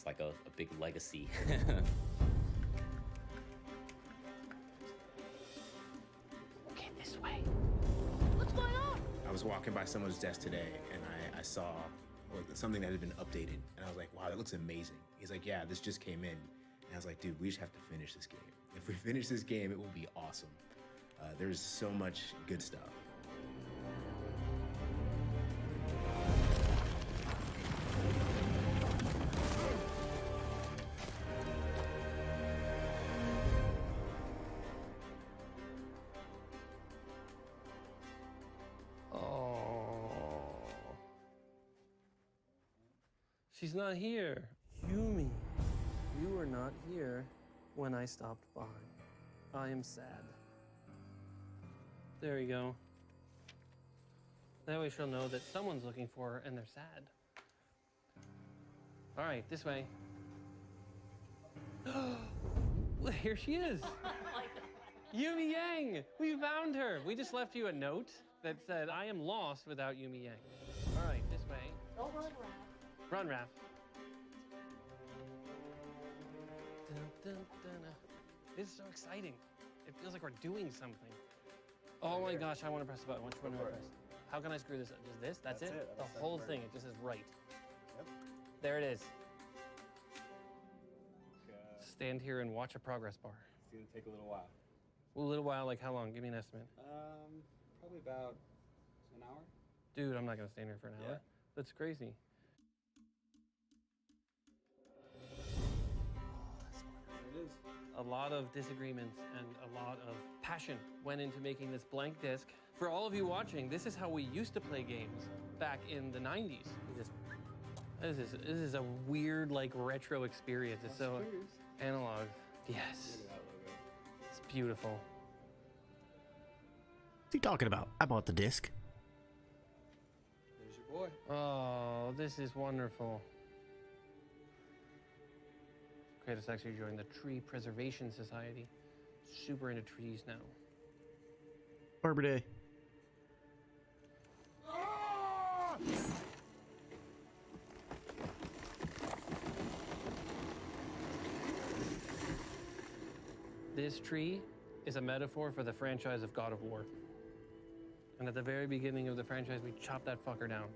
like a big legacy. Okay, this way. What's going on? I was walking by someone's desk today, and I saw something that had been updated, and I was like, wow, that looks amazing. He's like, yeah, this just came in. And I was like, dude, we just have to finish this game. If we finish this game, it will be awesome. There's so much good stuff. Oh. She's not here. Yumi, you were not here when I stopped by. I am sad. There you go. That way she'll know that someone's looking for her and they're sad. All right, this way. Well, here she is. Yumi Yang, we found her. We just left you a note that said, I am lost without Yumi Yang. All right, this way. Don't run, Raph. Run, Raph. Dun, dun, dun. This is so exciting. It feels like we're doing something. Oh my gosh, I want to press the button. Which one do I press? How can I screw this up? Just this? That's it? The whole thing, it just says right. Yep. There it is. Stand here and watch a progress bar. It's gonna take a little while. A little while, like how long? Give me an estimate. Probably about an hour. Dude, I'm not gonna stand here for an hour. Yeah. That's crazy. There it is. A lot of disagreements and a lot of passion went into making this blank disc. For all of you watching, this is how we used to play games back in the 90s. This is a weird, like, retro experience. It's so analog. Yes. It's beautiful. What's he talking about? I bought the disc. There's your boy. Oh, this is wonderful. Kratos actually joined the Tree Preservation Society. Super into trees now. Arbor Day. This tree is a metaphor for the franchise of God of War. And at the very beginning of the franchise, we chopped that fucker down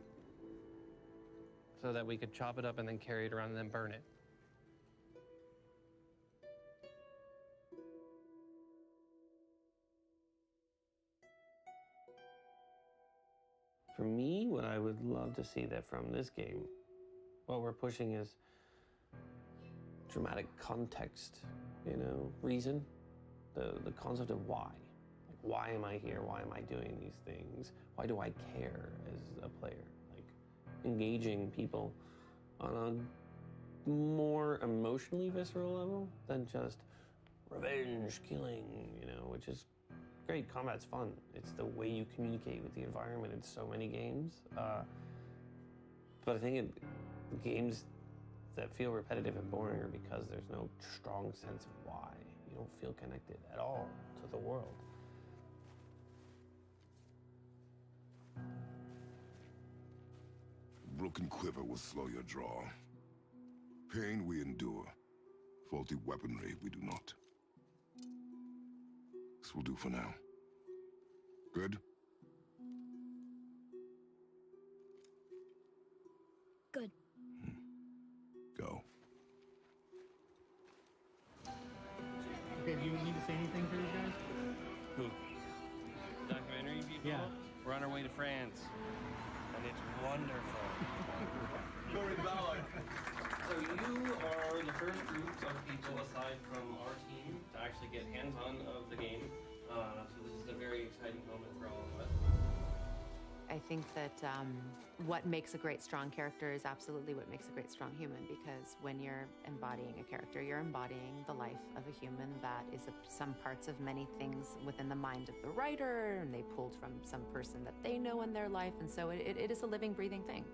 so that we could chop it up and then carry it around and then burn it. For me, what I would love to see that from this game, what we're pushing is dramatic context, you know, reason, the concept of why. Like, why am I here? Why am I doing these things? Why do I care as a player? Like, engaging people on a more emotionally visceral level than just revenge, killing, you know, which is great. Combat's fun. It's the way you communicate with the environment in so many games. But I think games that feel repetitive and boring are because there's no strong sense of why. You don't feel connected at all to the world. Broken quiver will slow your draw. Pain we endure. Faulty weaponry we do not. This will do for now. Good? Good. Go. Okay, do you need to say anything for these guys? Who? Documentary people? Yeah. We're on our way to France. And it's wonderful. So you are the first group of people aside from our team to actually get hands-on of the game. So this is a very exciting moment for all of us. I think that what makes a great strong character is absolutely what makes a great strong human, because when you're embodying a character, you're embodying the life of a human that is some parts of many things within the mind of the writer, and they pulled from some person that they know in their life, and so it is a living, breathing thing.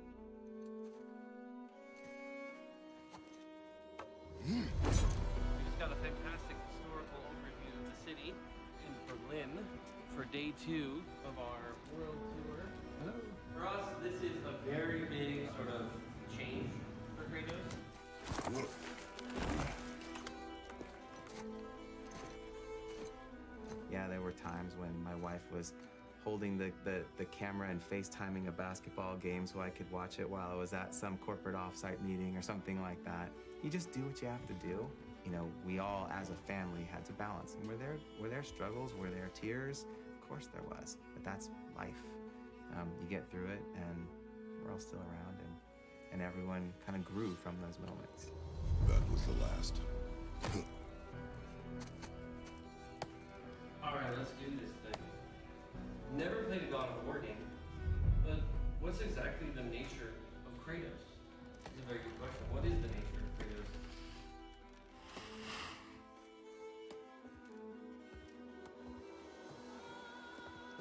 We just got a fantastic historical overview of the city in Berlin for day 2 of our world tour. For us, this is a very big sort of change for Kratos. Yeah, there were times when my wife was holding the camera and FaceTiming a basketball game so I could watch it while I was at some corporate offsite meeting or something like that. You just do what you have to do. You know, we all as a family had to balance. And were there struggles? Were there tears? Of course there was, but that's life. You get through it, and we're all still around, and everyone kind of grew from those moments. That was the last. All right, let's do this thing. Never played a God of War game, but what's exactly the nature of Kratos? It's a very good question.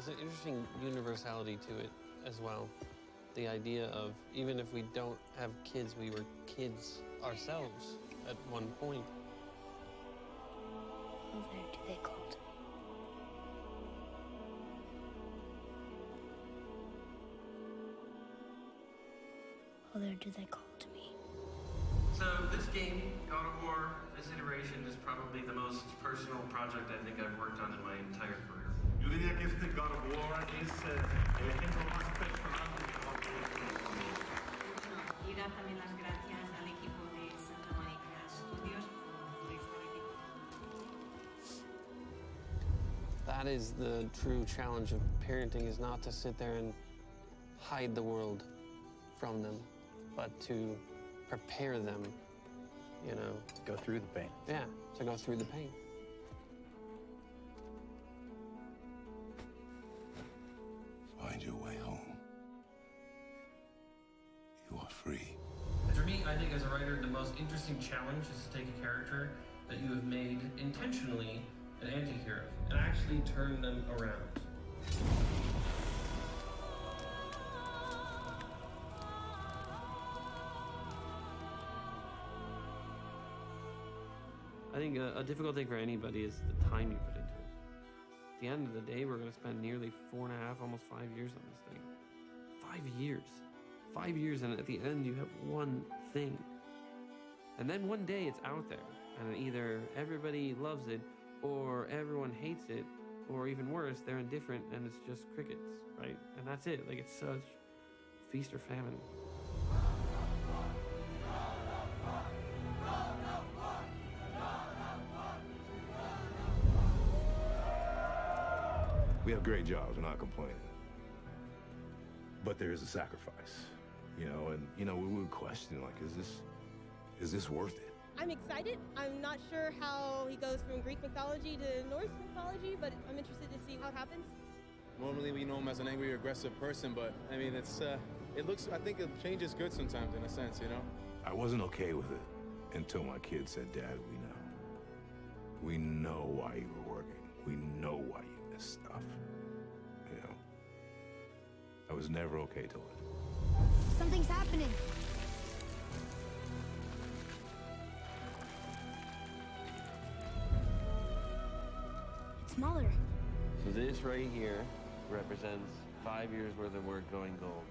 an interesting universality to it as well. The idea of even if we don't have kids, we were kids ourselves at one point. Who there do they call to me? Who there do they call to me? So this game, God of War, this iteration is probably the most personal project I think I've worked on in my entire career. Yo diría que este God of War es el ejemplo más personal de Y dar también las gracias al equipo de Santa Monica Studios por estar aquí. That is the true challenge of parenting, is not to sit there and hide the world from them, but to prepare them, you know. To go through the pain. Yeah, to go through the pain. Find your way home. You are free. And for me, I think as a writer, the most interesting challenge is to take a character that you have made intentionally an anti-hero and actually turn them around. I think a difficult thing for anybody is the time you put into it. At the end of the day, we're going to spend nearly 4.5, almost 5 years on this thing. 5 years. 5 years, and at the end, you have one thing. And then one day it's out there, and either everybody loves it, or everyone hates it, or even worse, they're indifferent, and it's just crickets, right? And that's it. Like, it's such feast or famine. We have great jobs, we're not complaining. But there is a sacrifice, you know, and, you know, we would question, like, is this worth it? I'm excited. I'm not sure how he goes from Greek mythology to Norse mythology, but I'm interested to see how it happens. Normally we know him as an angry, aggressive person, but I mean, I think change is good sometimes in a sense, you know? I wasn't okay with it until my kid said, Dad, we know. We know why you were working. We know why you missed stuff. You know? I was never okay till it. Something's happening. It's Mahler. So this right here represents 5 years worth of work going gold.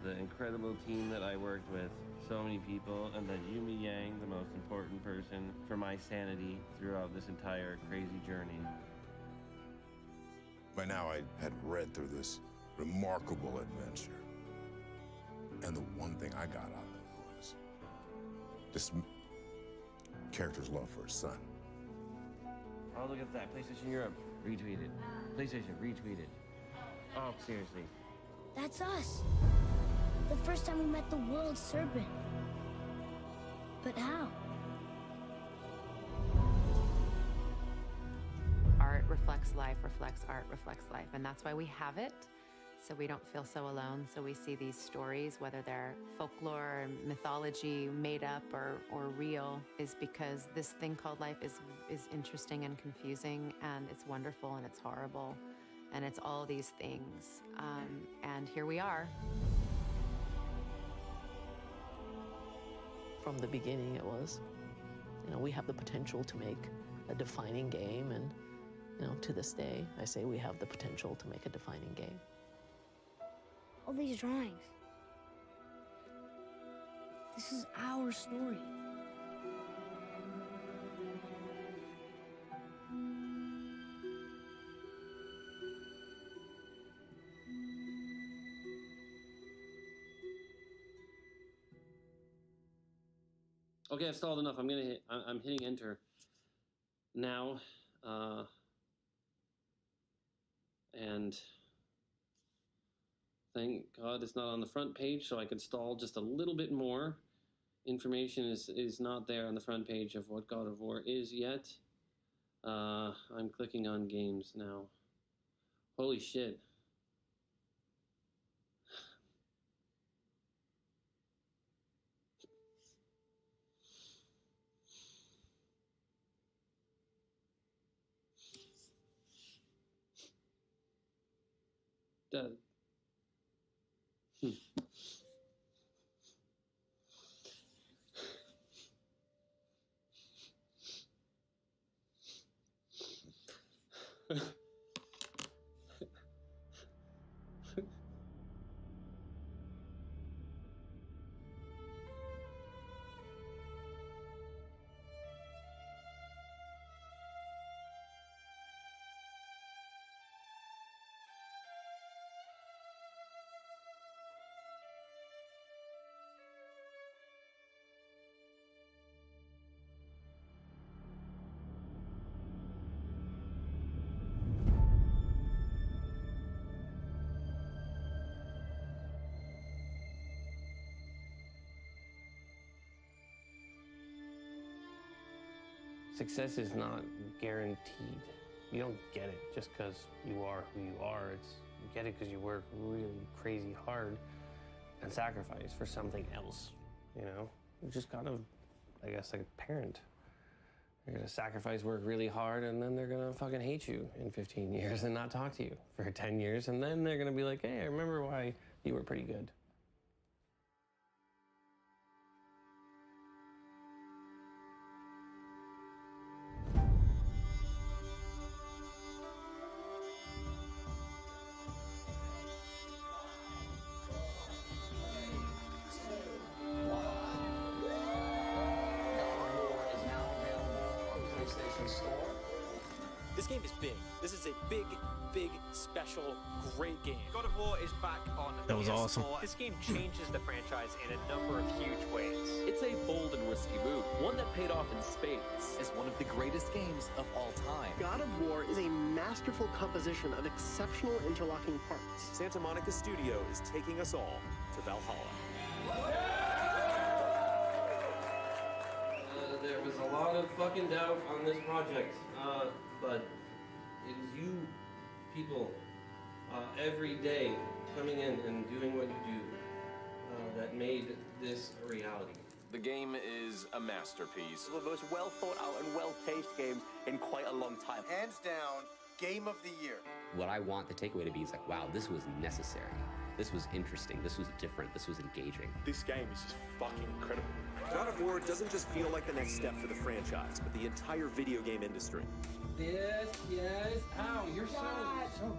The incredible team that I worked with, so many people, and then Yumi Yang, the most important person for my sanity throughout this entire crazy journey. By now, I had read through this remarkable adventure. And the one thing I got out of it was this character's love for his son. Oh, look at that. PlayStation Europe retweeted. PlayStation retweeted. Oh, seriously. That's us. The first time we met the world serpent. But how? Art reflects life, reflects art, reflects life. And that's why we have it, so we don't feel so alone. So we see these stories, whether they're folklore, mythology, made up or real, is because this thing called life is interesting and confusing, and it's wonderful and it's horrible. And it's all these things. And here we are. From the beginning, it was, you know, we have the potential to make a defining game, and, you know, to this day, I say we have the potential to make a defining game. All these drawings. This is our story. Okay, I've stalled enough. I'm hitting enter now. And thank God it's not on the front page, so I could stall just a little bit more. Information is not there on the front page of what God of War is yet. I'm clicking on games now. Holy shit. does. Success is not guaranteed. You don't get it just because you are who you are. You get it because you work really crazy hard and sacrifice for something else, you know? You just kind of, I guess, like a parent. You're gonna sacrifice, work really hard, and then they're gonna fucking hate you in 15 years and not talk to you for 10 years, and then they're gonna be like, hey, I remember why you were pretty good. This game is big. This is a big, special, great game. God of War is back on That was PS4. awesome. This game changes the franchise in a number of huge ways. It's a bold and risky move, one that paid off in spades as one of the greatest games of all time. God of War is a masterful composition of exceptional interlocking parts. Santa Monica Studio is taking us all to Valhalla. There was a lot of fucking doubt on this project, but it is you people every day coming in and doing what you do that made this a reality. The game is a masterpiece. The most well thought out and well paced games in quite a long time. Hands down, game of the year. What I want the takeaway to be is like, wow, this was necessary. This was interesting. This was different. This was engaging. This game is just fucking incredible. God of War doesn't just feel like the next step for the franchise, but the entire video game industry. Yes. Ow, you're so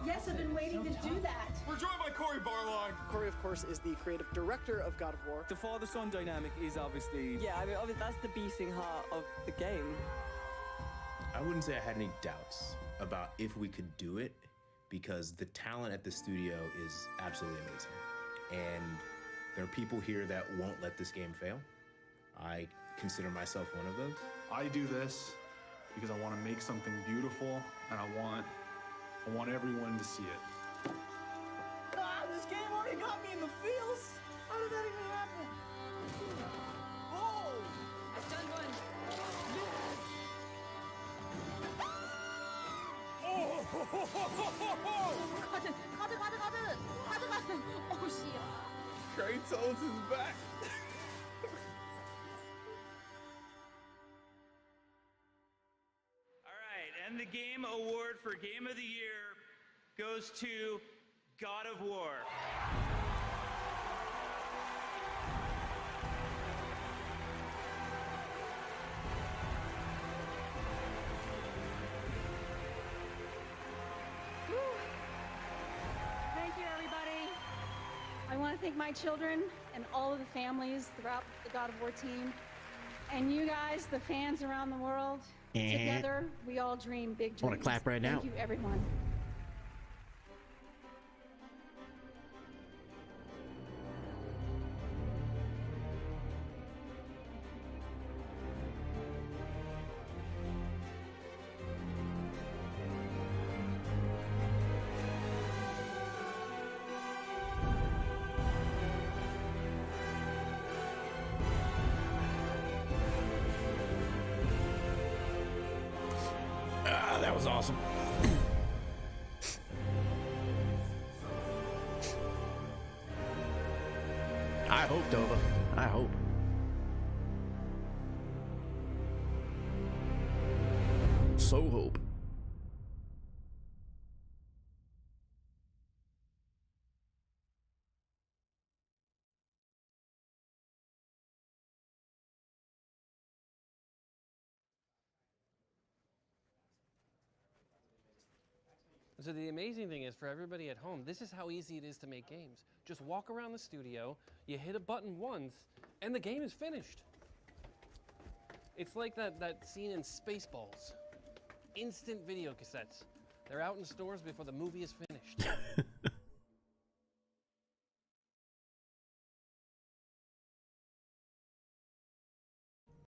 Yes, I've been waiting to do that. We're joined by Corey Barlog. Corey, of course, is the creative director of God of War. The father-son dynamic is obviously... Yeah, I mean, obviously that's the beating heart of the game. I wouldn't say I had any doubts about if we could do it, because the talent at the studio is absolutely amazing. And there are people here that won't let this game fail. I consider myself one of those. I do this because I want to make something beautiful, and I want everyone to see it. Ah, this game already got me in the feels. How did that even happen? Oh! I've done one. 가드. Oh, 씨야. Kratos is back. All right, and the game award for Game of the Year goes to God of War. Thank you, everybody. I want to thank my children and all of the families throughout the God of War team, and you guys, the fans around the world. Together, we all dream big dreams. I want to clap right now. Thank you, everyone. That was awesome. I hope, Dova. I hope. So hope. So the amazing thing is, for everybody at home, this is how easy it is to make games. Just walk around the studio, you hit a button once, and the game is finished. It's like that scene in Spaceballs. Instant video cassettes. They're out in stores before the movie is finished.